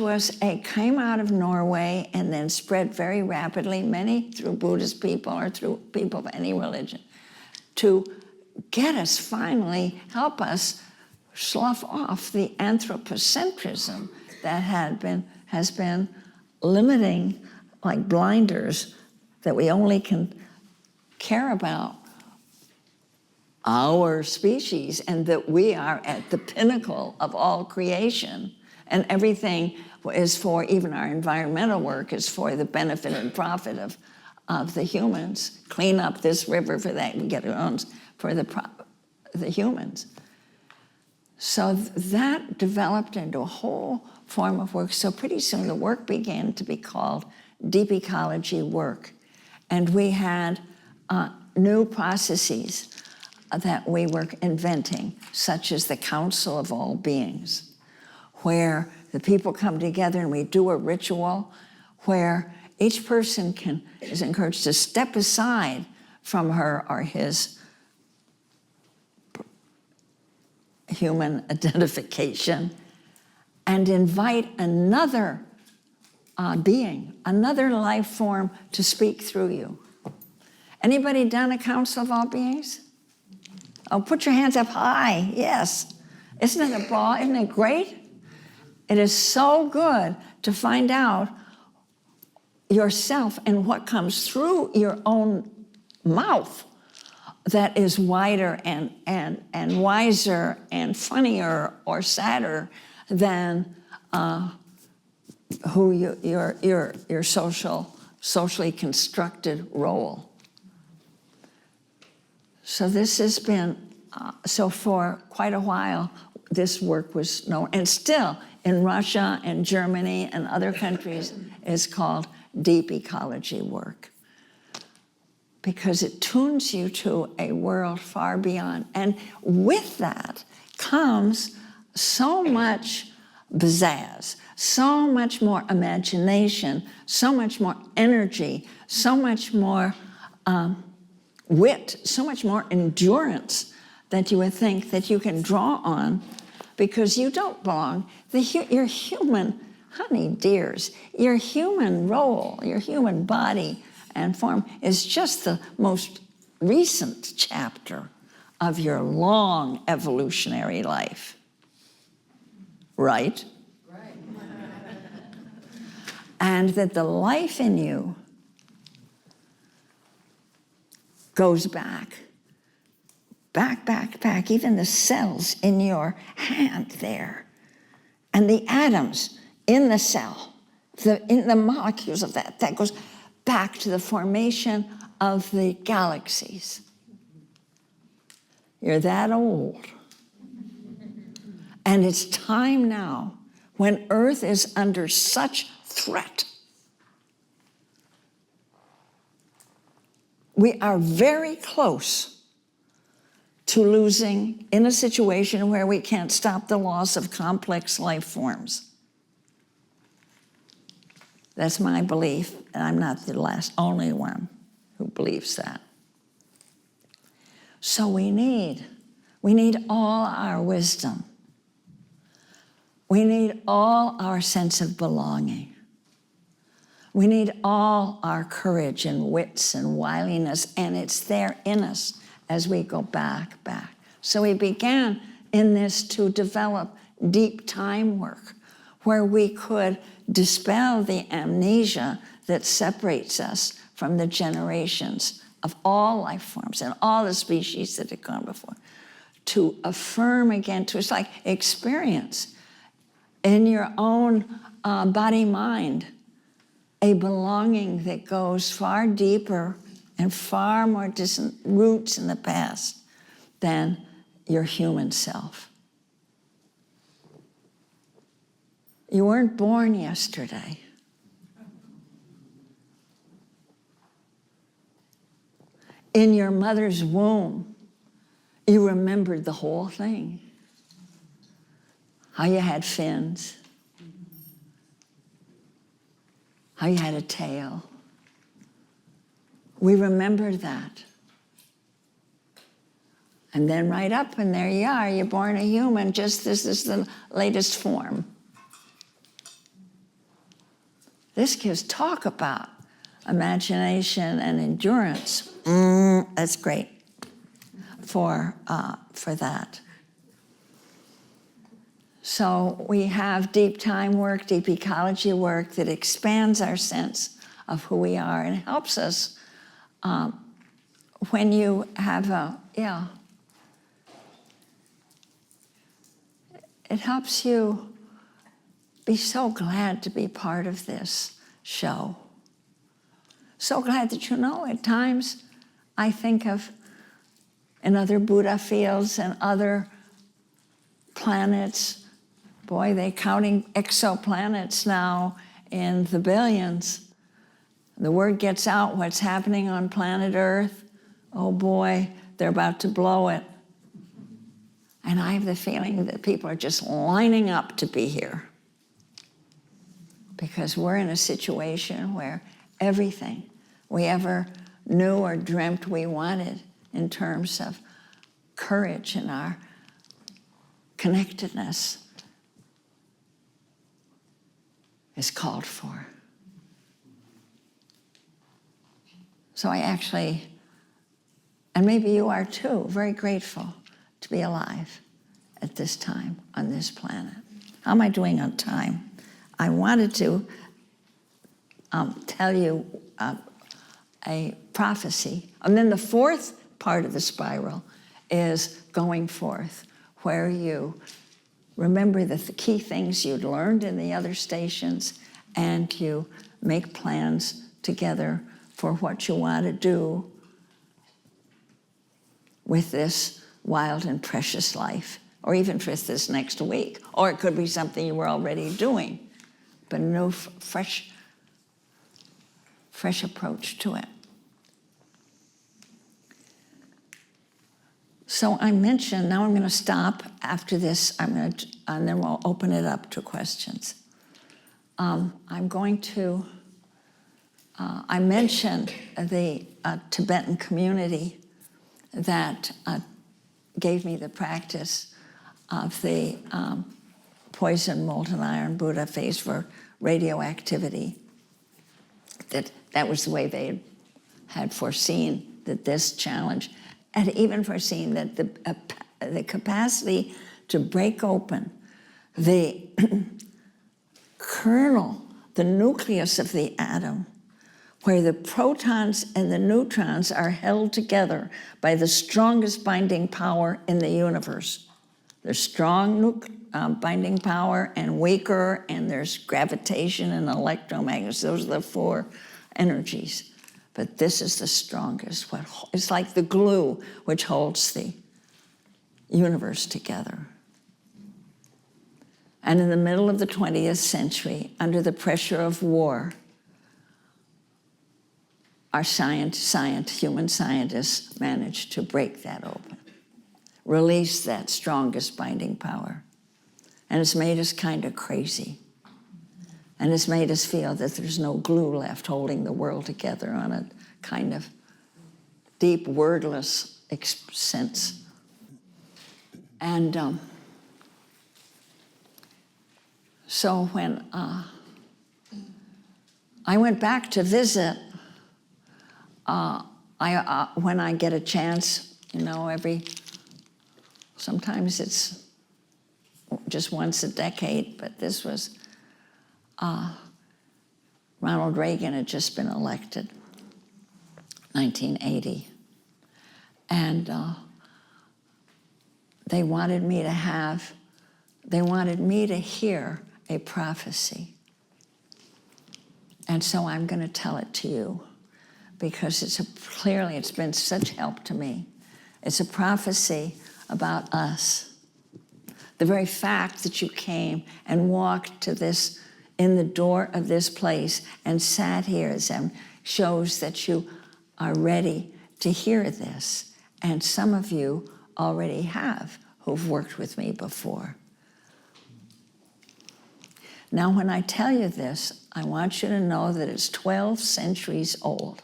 came out of Norway and then spread very rapidly, many through Buddhist people or through people of any religion, to get us finally, help us slough off the anthropocentrism that has been limiting, like blinders, that we only can care about our species and that we are at the pinnacle of all creation. And everything is for, even our environmental work is for the benefit and profit of the humans. Clean up this river for that, we get our own for the humans. So that developed into a whole form of work. So pretty soon the work began to be called deep ecology work. And we had new processes that we were inventing, such as the Council of All Beings, where the people come together and we do a ritual where each person is encouraged to step aside from her or his human identification and invite another being, another life form to speak through you. Anybody done a Council of All Beings? Oh, put your hands up high, yes. Isn't it a ball? Isn't it great? It is so good to find out yourself and what comes through your own mouth that is wider and wiser and funnier or sadder than who your socially constructed role. So this has been, so for quite a while, this work was known, and still in Russia and Germany and other countries is called deep ecology work, because it tunes you to a world far beyond. And with that comes so much pizzazz, so much more imagination, so much more energy, so much more wit, so much more endurance that you would think that you can draw on, because you don't belong. Your human, honey dears, your human role, your human body and form is just the most recent chapter of your long evolutionary life. Right? Right. And that the life in you goes back, even the cells in your hand there, and the atoms in the cell, in the molecules of that goes back to the formation of the galaxies. You're that old. And it's time now, when Earth is under such threat. We are very close to losing in a situation where we can't stop the loss of complex life forms. That's my belief, and I'm not the only one who believes that. So we need all our wisdom. We need all our sense of belonging. We need all our courage and wits and wiliness, and it's there in us as we go back. So we began in this to develop deep time work, where we could dispel the amnesia that separates us from the generations of all life forms and all the species that have gone before, to affirm again, it's like experience in your own body-mind a belonging that goes far deeper and far more distant roots in the past than your human self. You weren't born yesterday. In your mother's womb, you remembered the whole thing. How you had fins, how you had a tail. We remember that. And then right up, and there you are, you're born a human, just this is the latest form. This gives talk about imagination and endurance. That's great for that. So we have deep time work, deep ecology work that expands our sense of who we are and helps us when you have it helps you be so glad to be part of this show. So glad that at times I think of in other Buddha fields and other planets, boy, they're counting exoplanets now in the billions. The word gets out what's happening on planet Earth. Oh boy, they're about to blow it. And I have the feeling that people are just lining up to be here. Because we're in a situation where everything we ever knew or dreamt we wanted in terms of courage and our connectedness is called for. So I actually, and maybe you are too, very grateful to be alive at this time on this planet. How am I doing on time? I wanted to tell you a prophecy. And then the fourth part of the spiral is going forth, where you remember the key things you'd learned in the other stations, and you make plans together for what you want to do with this wild and precious life, or even for this next week. Or it could be something you were already doing, but a new, fresh approach to it. So I mentioned, now I'm going to stop after this, and then we'll open it up to questions. I'm going to, I mentioned the Tibetan community that gave me the practice of the poison, molten iron, Buddha phase for radioactivity. That was the way they had foreseen that this challenge, and even foreseen that the capacity to break open the kernel, the nucleus of the atom, where the protons and the neutrons are held together by the strongest binding power in the universe. There's strong binding power and weaker, and there's gravitation and electromagnetism. Those are the four energies. But this is the strongest. It's like the glue which holds the universe together. And in the middle of the 20th century, under the pressure of war, our human scientists managed to break that open, release that strongest binding power. And it's made us kind of crazy. And it's made us feel that there's no glue left holding the world together on a kind of deep, wordless sense. And so when I went back to visit, when I get a chance, sometimes it's just once a decade, but this was, Ronald Reagan had just been elected, 1980. And they wanted me to hear a prophecy. And so I'm going to tell it to you, because it's been such help to me. It's a prophecy about us. The very fact that you came and walked to this, in the door of this place, and sat here shows that you are ready to hear this. And some of you already have, who've worked with me before. Now, when I tell you this, I want you to know that it's 12 centuries old.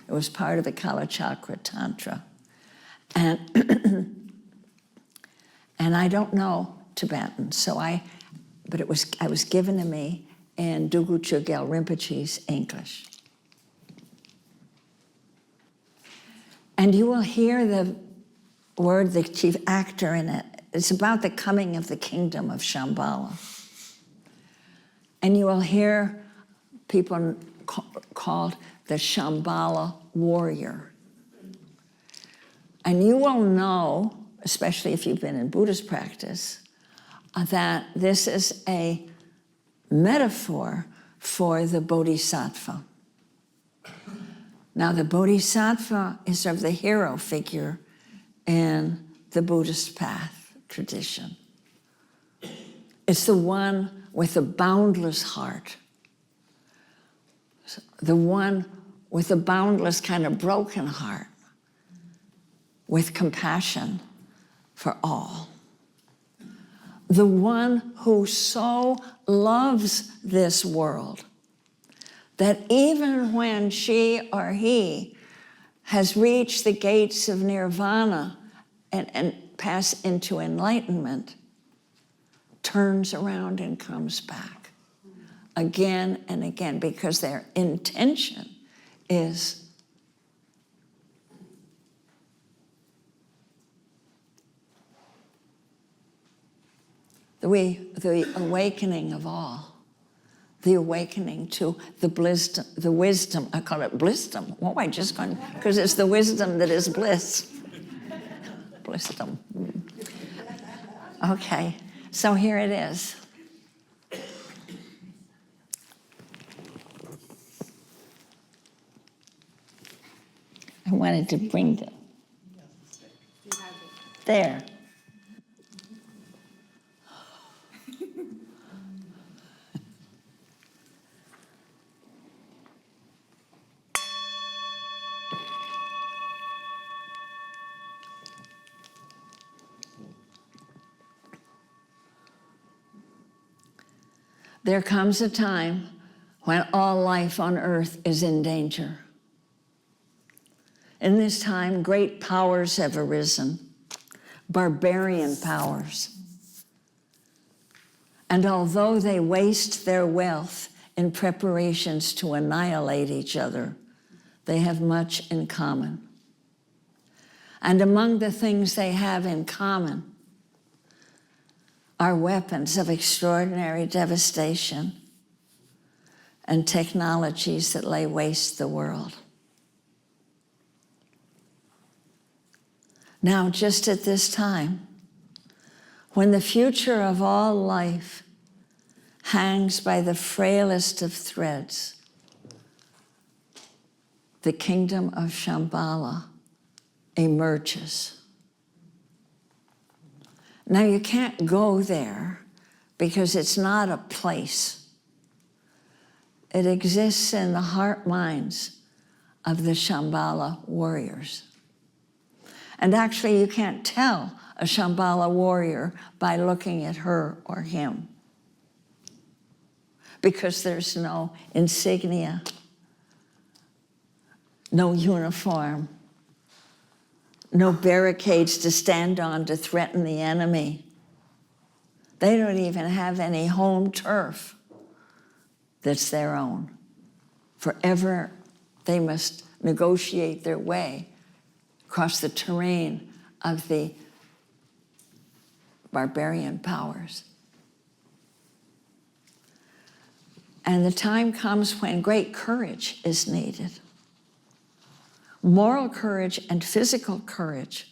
It was part of the Kalachakra Tantra. And, and I don't know Tibetan, but I was given to me in Dugu Chugel Rinpoche's English. And you will hear the word, the chief actor in it. It's about the coming of the kingdom of Shambhala. And you will hear people called the Shambhala warrior. And you will know, especially if you've been in Buddhist practice, that this is a metaphor for the Bodhisattva. Now, the Bodhisattva is sort of the hero figure in the Buddhist path tradition. It's the one with a boundless heart, the one with a boundless kind of broken heart, with compassion for all. The one who so loves this world that even when she or he has reached the gates of nirvana and pass into enlightenment, turns around and comes back again and again, because their intention is the awakening of all, the awakening to the wisdom. I call it blisdom. Oh, I just gone, because it's the wisdom that is bliss. Blisdom. Okay, so here it is. I wanted to bring them. There. There comes a time when all life on earth is in danger. In this time, great powers have arisen, barbarian powers. And although they waste their wealth in preparations to annihilate each other, they have much in common. And among the things they have in common are weapons of extraordinary devastation and technologies that lay waste the world. Now, just at this time, when the future of all life hangs by the frailest of threads, the kingdom of Shambhala emerges. Now, you can't go there because it's not a place. It exists in the heart minds of the Shambhala warriors. And actually, you can't tell a Shambhala warrior by looking at her or him, because there's no insignia, no uniform, no barricades to stand on to threaten the enemy. They don't even have any home turf that's their own. Forever, they must negotiate their way across the terrain of the barbarian powers. And the time comes when great courage is needed. Moral courage and physical courage,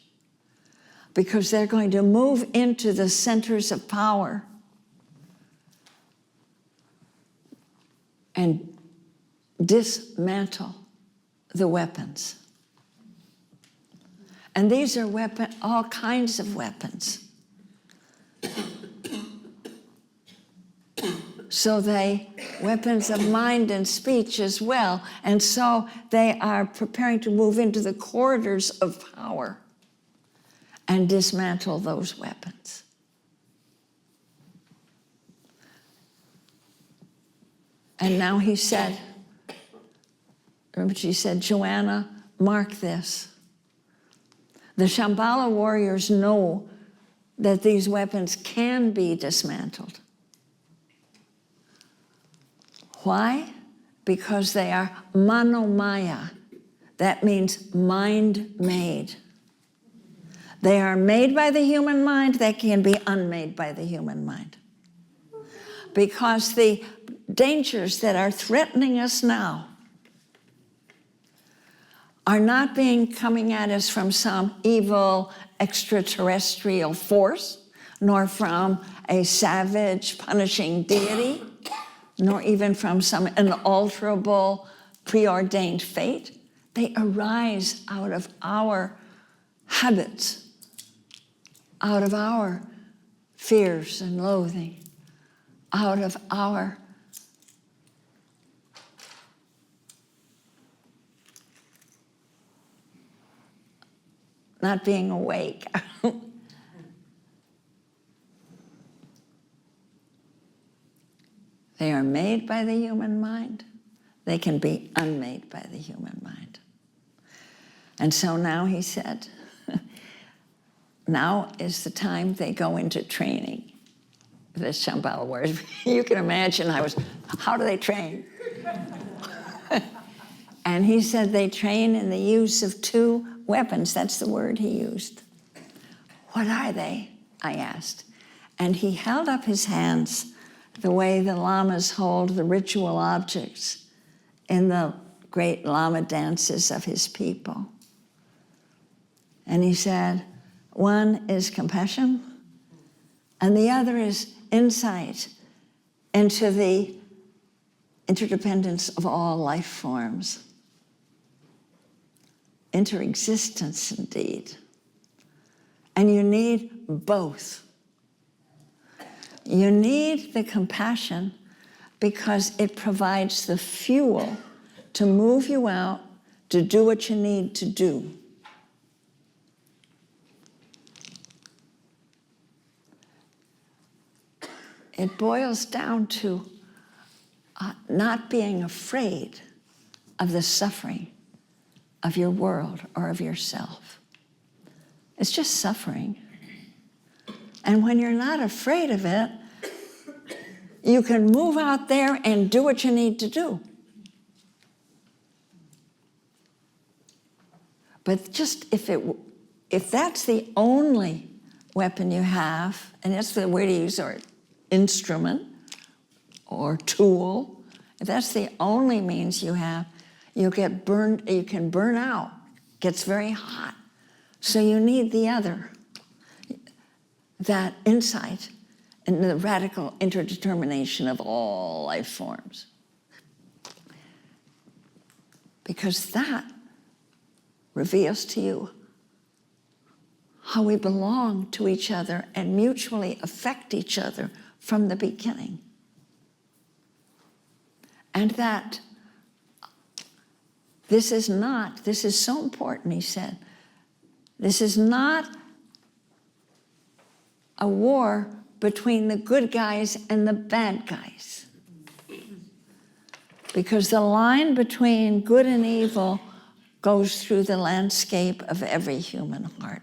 because they're going to move into the centers of power and dismantle the weapons. And these are all kinds of weapons. So weapons of mind and speech as well. And so they are preparing to move into the corridors of power and dismantle those weapons. And now he said, Rinpoche said, Joanna, mark this. The Shambhala warriors know that these weapons can be dismantled. Why? Because they are manomaya. That means mind-made. They are made by the human mind. They can be unmade by the human mind. Because the dangers that are threatening us now are not coming at us from some evil extraterrestrial force, nor from a savage, punishing deity, nor even from some unalterable, preordained fate. They arise out of our habits, out of our fears and loathing, out of our not being awake. They are made by the human mind. They can be unmade by the human mind. And so now he said, now is the time they go into training. The Shambhala warriors. You can imagine how do they train? And he said they train in the use of 2 weapons. That's the word he used. What are they? I asked. And he held up his hands the way the lamas hold the ritual objects in the great lama dances of his people. And he said, one is compassion, and the other is insight into the interdependence of all life forms. Interexistence, indeed. And you need both. You need the compassion because it provides the fuel to move you out to do what you need to do. It boils down to not being afraid of the suffering of your world or of yourself. It's just suffering. And when you're not afraid of it, you can move out there and do what you need to do. But just if that's the only weapon you have, and that's the word you use, or instrument or tool, if that's the only means you have, you get burned, you can burn out. It gets very hot. So you need the other, that insight and the radical interdetermination of all life forms. Because that reveals to you how we belong to each other and mutually affect each other from the beginning. And that this is so important, he said. This is not a war between the good guys and the bad guys. Because the line between good and evil goes through the landscape of every human heart.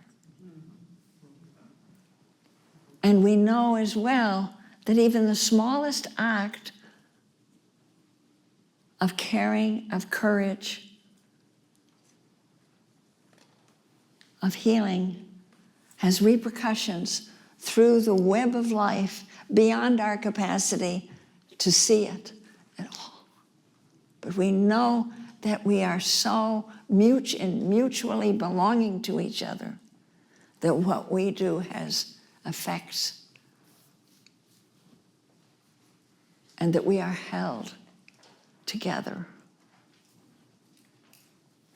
And we know as well that even the smallest act of caring, of courage, of healing has repercussions through the web of life beyond our capacity to see it at all. But we know that we are so mutually belonging to each other that what we do has effects, and that we are held together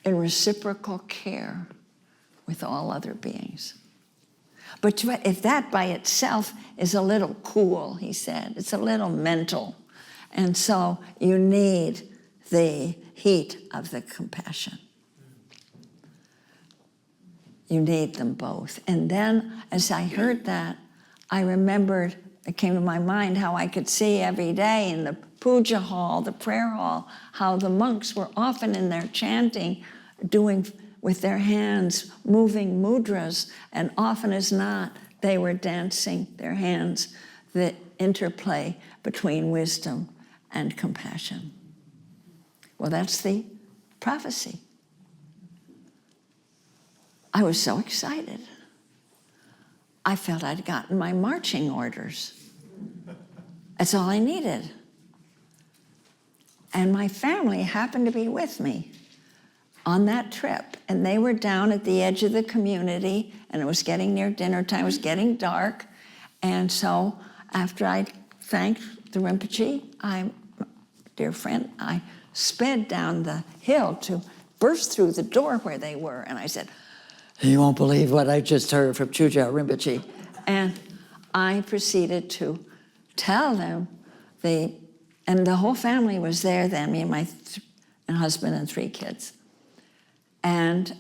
in reciprocal care with all other beings. But if that by itself is a little cool, he said, it's a little mental. And so you need the heat of the compassion. You need them both. And then as I heard that, I remembered it came to my mind how I could see every day in the puja hall, the prayer hall, how the monks were often in there chanting, doing with their hands, moving mudras, and often as not, they were dancing their hands, the interplay between wisdom and compassion. Well, that's the prophecy. I was so excited. I felt I'd gotten my marching orders. That's all I needed. And my family happened to be with me on that trip, and they were down at the edge of the community, and it was getting near dinner time, it was getting dark, and so after I thanked the Rinpoche, dear friend, I sped down the hill to burst through the door where they were, and I said, "You won't believe what I just heard from Chujao Rinpoche." And I proceeded to tell them, and the whole family was there then, me and my husband and 3 kids. And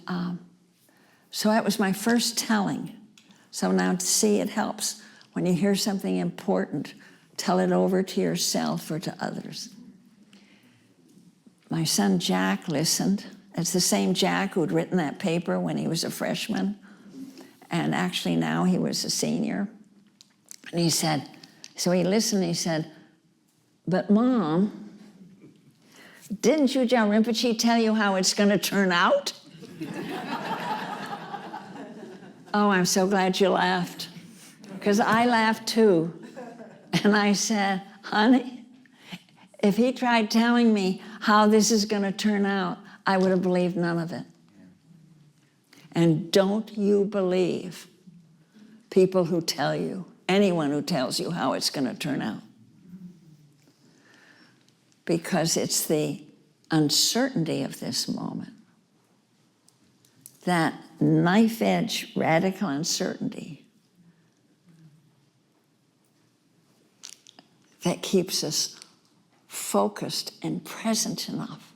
so that was my first telling. So now to see, it helps. When you hear something important, tell it over to yourself or to others. My son Jack listened. It's the same Jack who'd written that paper when he was a freshman. And actually now he was a senior. And he said, so he listened, he said, "But Mom, didn't Chujao Rinpoche tell you how it's going to turn out?" Oh, I'm so glad you laughed, because I laughed too. And I said, "Honey, if he tried telling me how this is going to turn out, I would have believed none of it." And don't you believe people who tell you, anyone who tells you how it's going to turn out. Because it's the uncertainty of this moment, that knife-edge radical uncertainty, that keeps us focused and present enough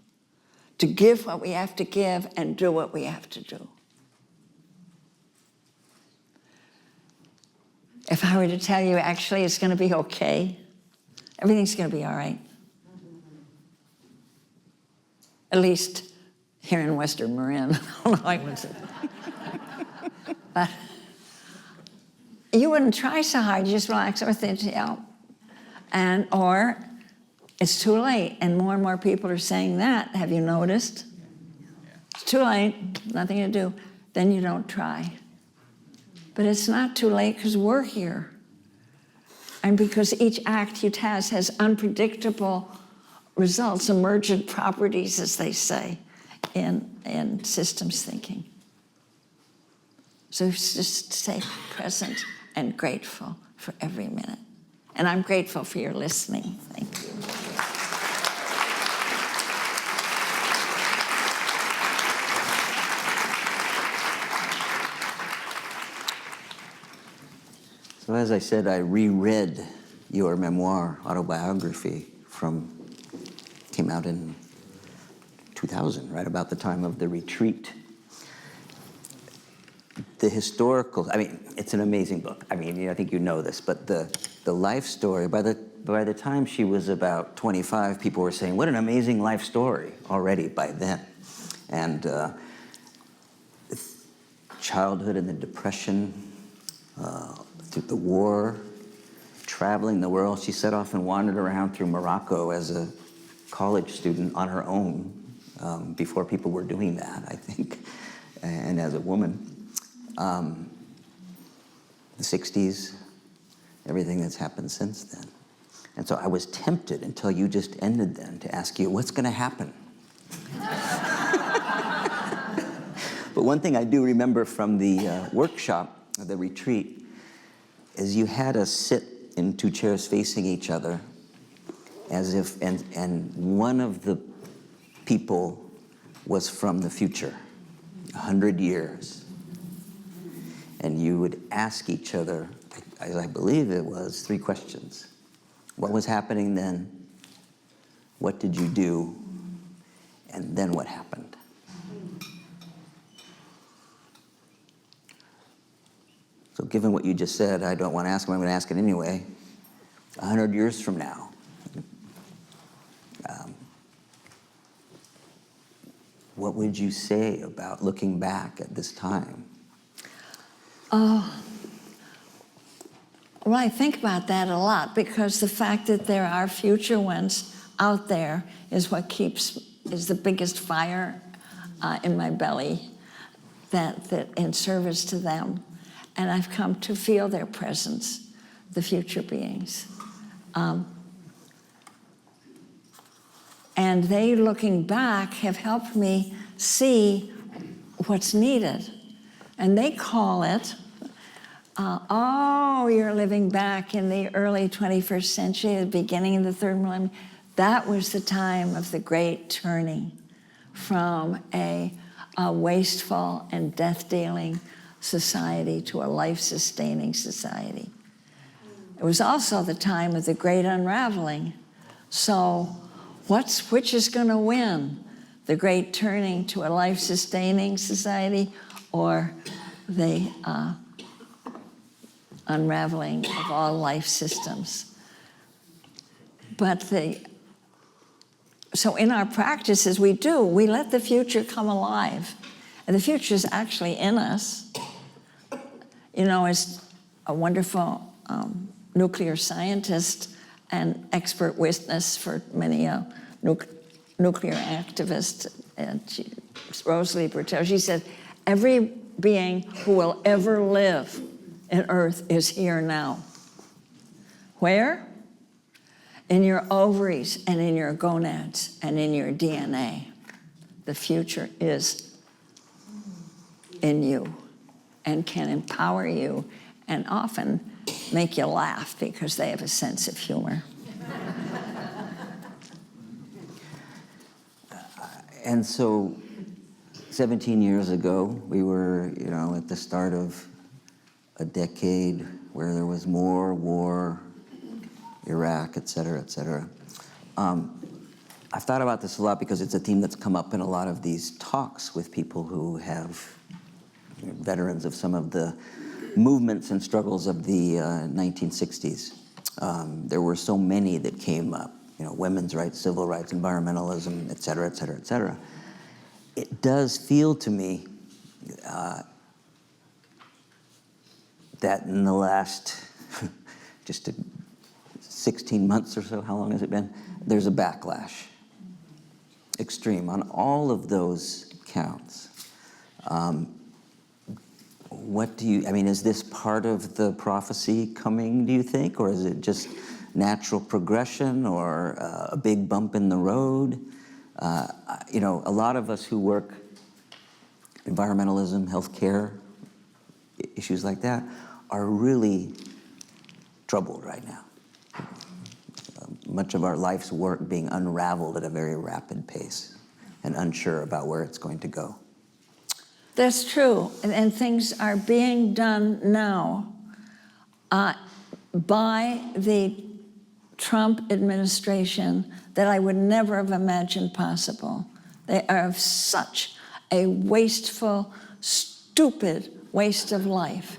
to give what we have to give and do what we have to do. If I were to tell you, actually, it's going to be okay, everything's going to be all right. At least here in Western Marin. I don't know, I would say. But you wouldn't try so hard, you just relax everything out. Or it's too late, and more people are saying that. Have you noticed? It's too late, nothing to do. Then you don't try. But it's not too late because we're here. And because each act you task has unpredictable results, emergent properties, as they say, in systems thinking. So just stay present and grateful for every minute. And I'm grateful for your listening. Thank you. So as I said, I reread your memoir, autobiography, came out in 2000, right about the time of the retreat. The historical, it's an amazing book. I think you know this, but the life story, by the time she was about 25, people were saying, what an amazing life story already by then. And childhood and the Depression, through the war, traveling the world. She set off and wandered around through Morocco as a college student on her own, before people were doing that, I think, and as a woman. The 60s, everything that's happened since then. And so I was tempted until you just ended then to ask you, what's going to happen? But one thing I do remember from the workshop, the retreat, is you had us sit in 2 chairs facing each other as if, and one of the people was from the future, 100 years. And you would ask each other, as I believe it was, 3 questions. What was happening then? What did you do? And then what happened? So given what you just said, I don't want to ask him, I'm going to ask it anyway. 100 years from now, what would you say about looking back at this time? Well, I think about that a lot, because the fact that there are future ones out there is the biggest fire in my belly, that in service to them. And I've come to feel their presence, the future beings. And they, looking back, have helped me see what's needed. And they call it, you're living back in the early 21st century, the beginning of the third millennium. That was the time of the great turning from a wasteful and death-dealing society to a life-sustaining society. It was also the time of the great unraveling. So which is going to win? The great turning to a life-sustaining society, or the unraveling of all life systems? So in our practices, we let the future come alive. And the future is actually in us. You know, as a wonderful nuclear scientist and expert witness for many nuclear activists, Rosalie Bertell, she said, every being who will ever live in Earth is here now. Where? In your ovaries and in your gonads and in your DNA. The future is in you and can empower you and often make you laugh because they have a sense of humor. And so 17 years ago, we were, at the start of a decade where there was more war, Iraq, et cetera, et cetera. I've thought about this a lot because it's a theme that's come up in a lot of these talks with people who have veterans of some of the movements and struggles of the 1960s. There were so many that came up, women's rights, civil rights, environmentalism, et cetera, et cetera, et cetera. It does feel to me that in the last just 16 months or so, how long has it been? There's a backlash, extreme, on all of those counts. Is this part of the prophecy coming, do you think? Or is it just natural progression or a big bump in the road? A lot of us who work environmentalism, healthcare, issues like that, are really troubled right now. Much of our life's work being unraveled at a very rapid pace and unsure about where it's going to go. That's true, and things are being done now by the Trump administration that I would never have imagined possible. They are of such a wasteful, stupid waste of life,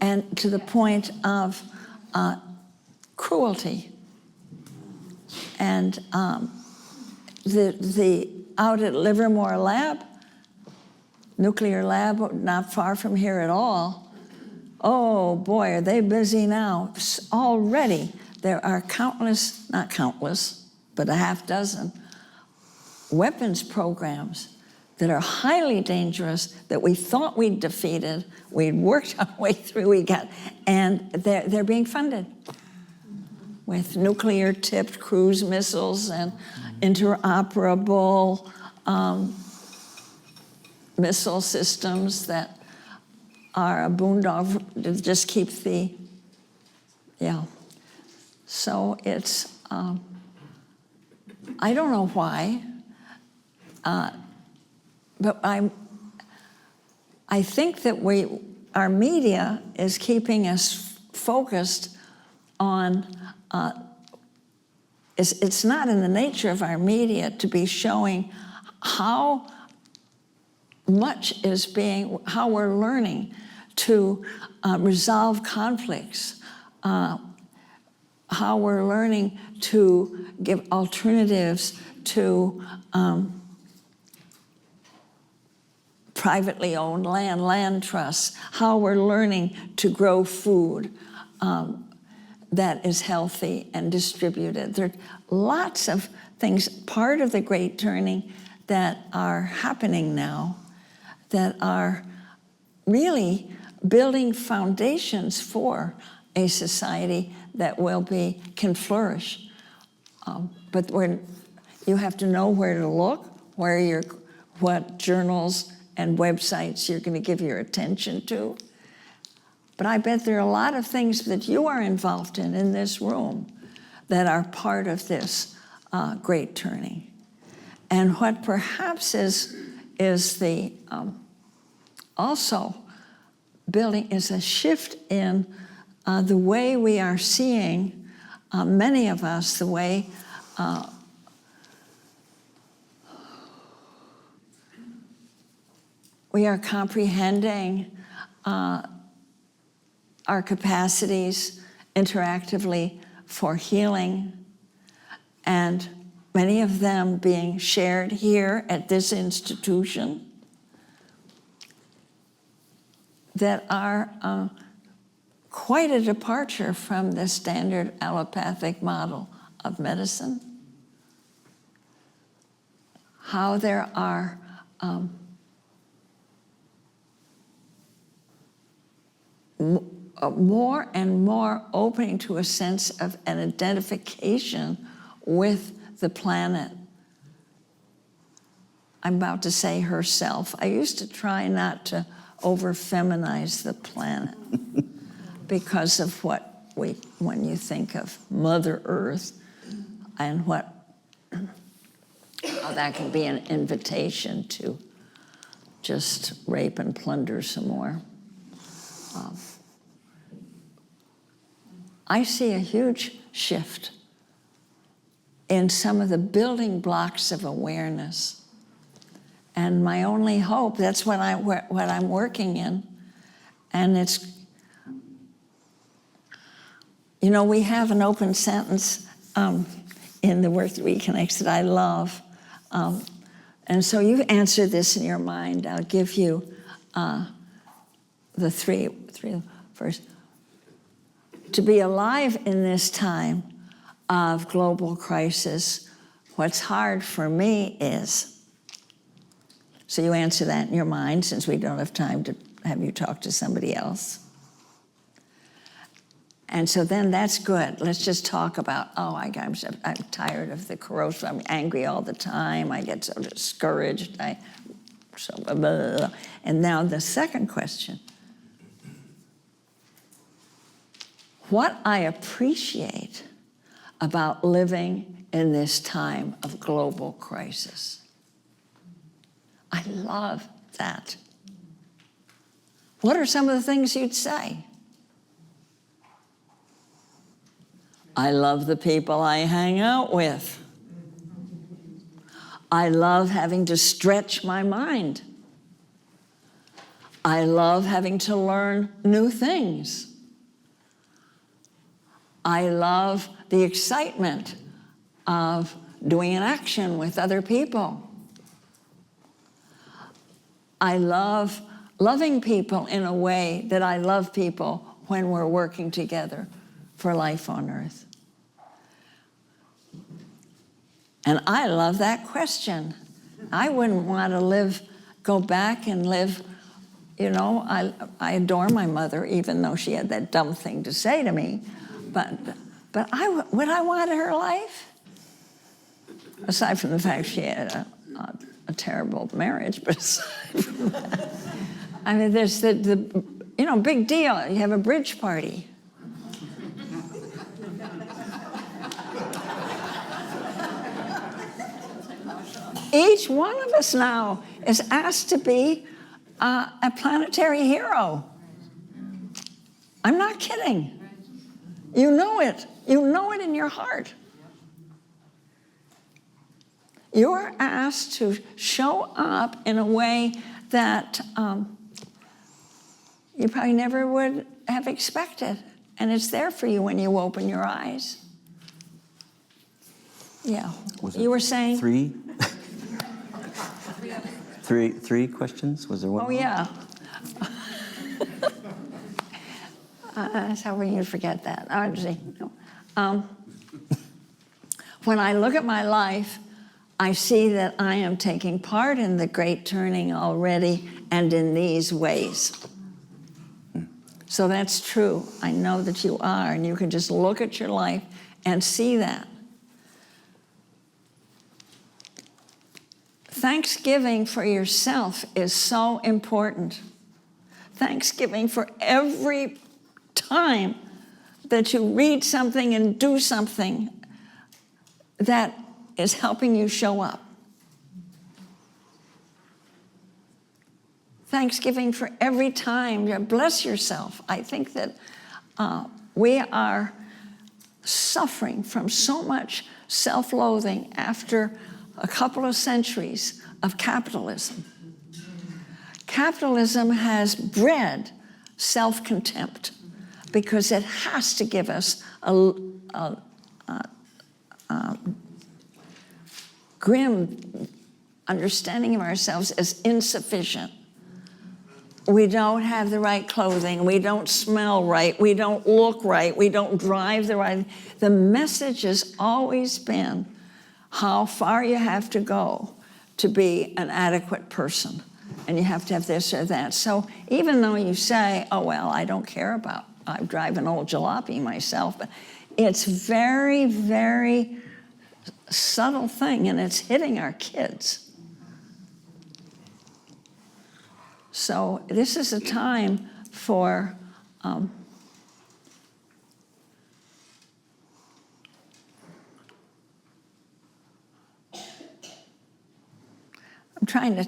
and to the point of cruelty. And the out at Livermore Lab, nuclear lab, not far from here at all, oh boy, are they busy now. Already there are countless, not countless, but a half dozen weapons programs that are highly dangerous that we thought we'd defeated, we'd worked our way through, and they're being funded with nuclear-tipped cruise missiles and interoperable missile systems that are a boondoggle to just keep So it's, I don't know why, but I think that our media is keeping us focused on, it's not in the nature of our media to be showing how we're learning to resolve conflicts, how we're learning to give alternatives to privately owned land trusts, how we're learning to grow food that is healthy and distributed. There are lots of things, part of the great turning, that are happening now that are really building foundations for a society that can flourish. But you have to know where to look, what journals and websites you're going to give your attention to. But I bet there are a lot of things that you are involved in this room that are part of this great turning. And what perhaps is the also building is a shift in the way we are seeing, many of us, the way we are comprehending our capacities interactively for healing, and many of them being shared here at this institution, that are quite a departure from the standard allopathic model of medicine. How there are more and more opening to a sense of an identification with the planet. I'm about to say herself. I used to try not to over-feminize the planet because of when you think of Mother Earth and how that can be an invitation to just rape and plunder some more. I see a huge shift in some of the building blocks of awareness. And my only hope, that's what I'm working in. And it's, we have an open sentence in the work that Reconnects that I love. And so you answer this in your mind. I'll give you the three first. To be alive in this time of global crisis, what's hard for me is, so you answer that in your mind since we don't have time to have you talk to somebody else. And so then that's good. Let's just talk about, I'm tired of the corrosive, I'm angry all the time, I get so discouraged, and now the second question. What I appreciate about living in this time of global crisis. I love that. What are some of the things you'd say? I love the people I hang out with. I love having to stretch my mind. I love having to learn new things. I love the excitement of doing an action with other people. I love loving people in a way that I love people when we're working together for life on Earth. And I love that question. I wouldn't want to go back and live, I adore my mother, even though she had that dumb thing to say to me. But would I want her life? Aside from the fact she had a terrible marriage, but aside from that, I mean, there's the big deal. You have a bridge party. Each one of us now is asked to be a planetary hero. I'm not kidding. You know it. You know it in your heart. You're asked to show up in a way that you probably never would have expected. And it's there for you when you open your eyes. Yeah. Was You it were saying? Three? Three questions? Was there one Oh, more? yeah. How can you forget that? Honestly, no. When I look at my life, I see that I am taking part in the great turning already and in these ways. So that's true. I know that you are, and you can just look at your life and see that. Thanksgiving for yourself is so important. Thanksgiving for every time that you read something and do something that is helping you show up. Thanksgiving for every time. Bless yourself. I think that we are suffering from so much self-loathing after a couple of centuries of capitalism. Capitalism has bred self-contempt because it has to give us a grim understanding of ourselves as insufficient. We don't have the right clothing, we don't smell right, we don't look right, we don't drive the right. The message has always been how far you have to go to be an adequate person. And you have to have this or that. So even though you say, oh, well, I don't care about, I drive an old jalopy myself, but it's very, very subtle thing, and it's hitting our kids. So this is a time for I'm trying to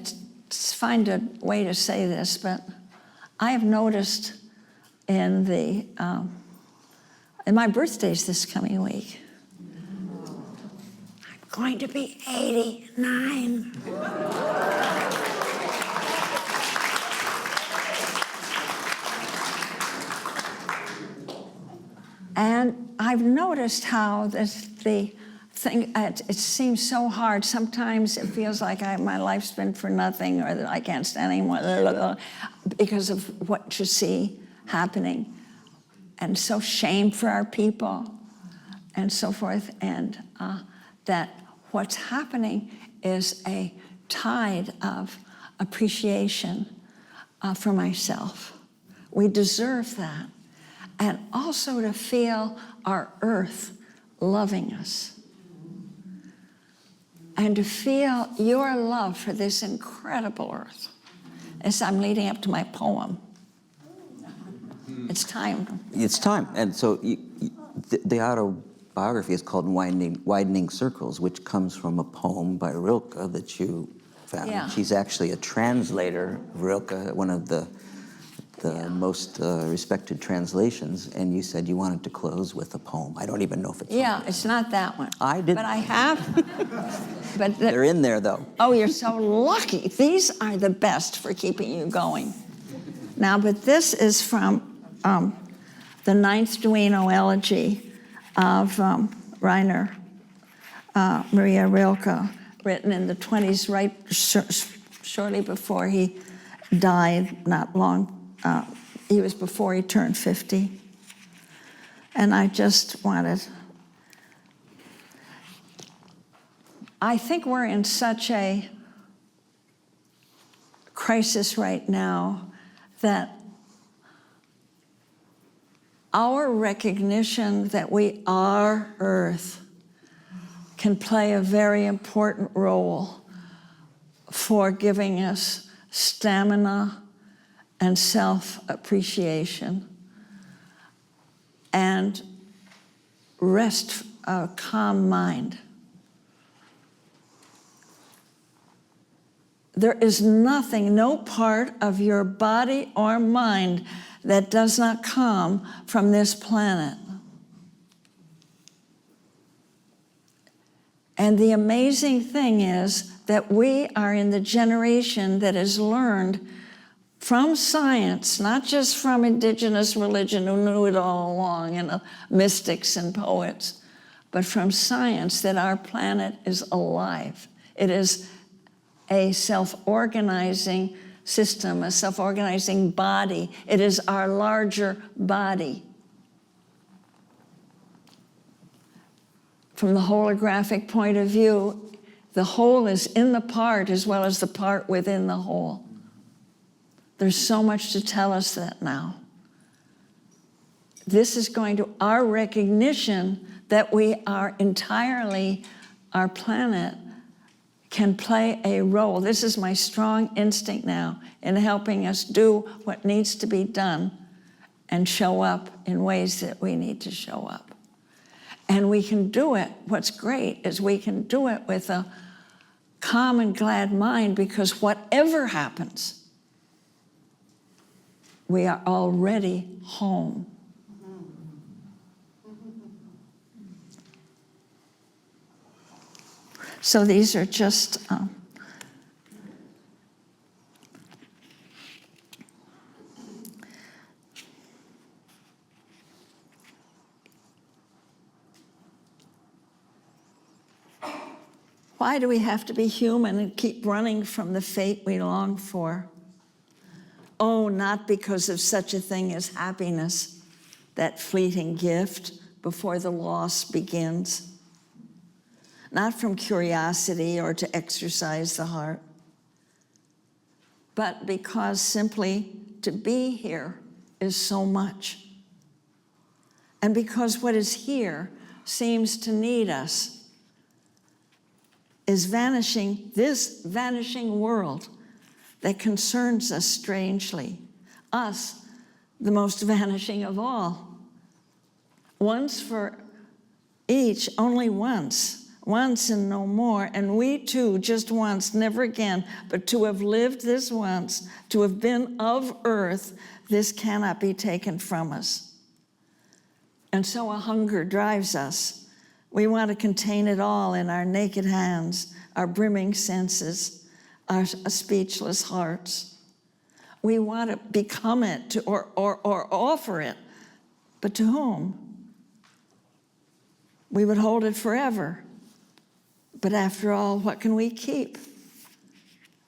find a way to say this, but I have noticed in my birthday's this coming week. I'm going to be 89. And I've noticed how the thing, it seems so hard. Sometimes it feels like my life's been for nothing, or that I can't stand anymore, because of what you see happening. And so shame for our people and so forth. And that what's happening is a tide of appreciation for myself. We deserve that. And also to feel our earth loving us. And to feel your love for this incredible earth. As I'm leading up to my poem. It's time. It's time. And so the autobiography is called Widening Circles, which comes from a poem by Rilke that you found. Yeah. She's actually a translator of Rilke, one of the most respected translations, and you said you wanted to close with a poem. I don't even know if it's It's not that one. I did. But I have. But They're in there, though. Oh, you're so lucky. These are the best for keeping you going. Now, but this is from the Ninth Duino Elegy of Rainer Maria Rilke, written in the 20s, right shortly before he died, not long. He was before he turned 50. And I just wanted, I think we're in such a crisis right now that our recognition that we are Earth can play a very important role for giving us stamina and self-appreciation and rest, a calm mind. There is nothing, no part of your body or mind that does not come from this planet. And the amazing thing is that we are in the generation that has learned from science, not just from indigenous religion who knew it all along, and mystics and poets, but from science that our planet is alive. It is a self-organizing system, a self-organizing body. It is our larger body. From the holographic point of view, the whole is in the part as well as the part within the whole. There's so much to tell us that now. This is going to, our recognition that we are entirely, our planet can play a role. This is my strong instinct now in helping us do what needs to be done and show up in ways that we need to show up. And we can do it, what's great is we can do it with a calm and glad mind, because whatever happens, we are already home. So these are just why do we have to be human and keep running from the fate we long for? Oh, not because of such a thing as happiness, that fleeting gift before the loss begins. Not from curiosity or to exercise the heart, but because simply to be here is so much. And because what is here seems to need us, is vanishing, this vanishing world that concerns us strangely, us, the most vanishing of all. Once for each, only once and no more, and we too, just once, never again, but to have lived this once, to have been of earth, this cannot be taken from us. And so a hunger drives us. We want to contain it all in our naked hands, our brimming senses, our speechless hearts. We want to become it or offer it, but to whom? We would hold it forever. But after all, what can we keep?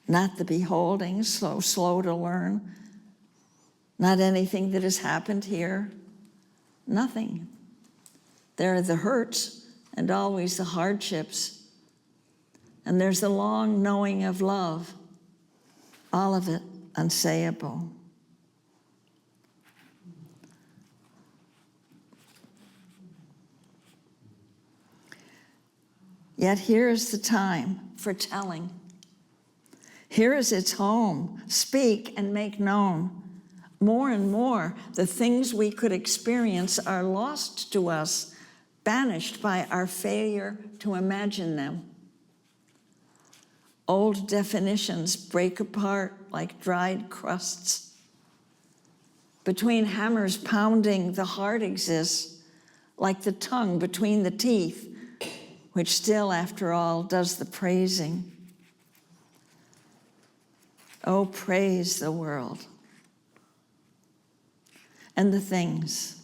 Not the beholding, slow to learn. Not anything that has happened here. Nothing. There are the hurts and always the hardships. And there's the long knowing of love. All of it unsayable. Yet here is the time for telling. Here is its home. Speak and make known. More and more, the things we could experience are lost to us, banished by our failure to imagine them. Old definitions break apart like dried crusts. Between hammers pounding, the heart exists, like the tongue between the teeth, which still, after all, does the praising. Oh, praise the world and the things.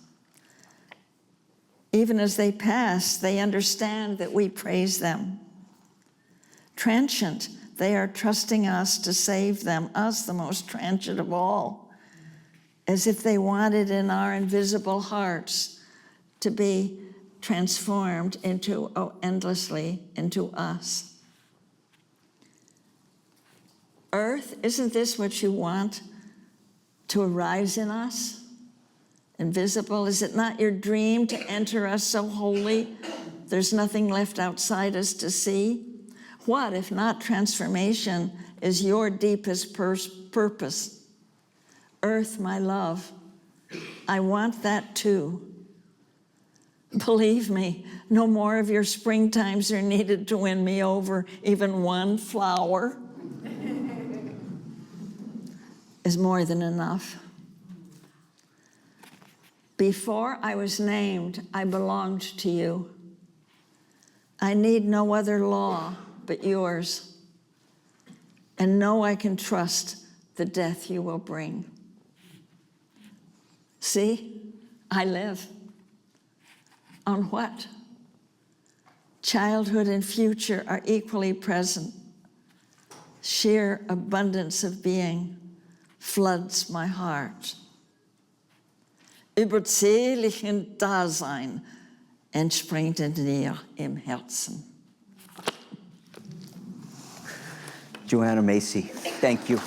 Even as they pass, they understand that we praise them. Transient, they are trusting us to save them, us the most transient of all, as if they wanted in our invisible hearts to be transformed into, endlessly into us. Earth, isn't this what you want to arise in us? Invisible, is it not your dream to enter us so wholly there's nothing left outside us to see? What, if not transformation, is your deepest purpose? Earth, my love, I want that too. Believe me, no more of your springtimes are needed to win me over. Even one flower is more than enough. Before I was named, I belonged to you. I need no other law but yours, and know I can trust the death you will bring. See, I live. On what? Childhood and future are equally present. Sheer abundance of being floods my heart. Überzählichen Dasein entspringt in dir im Herzen. Joanna Macy, thank you.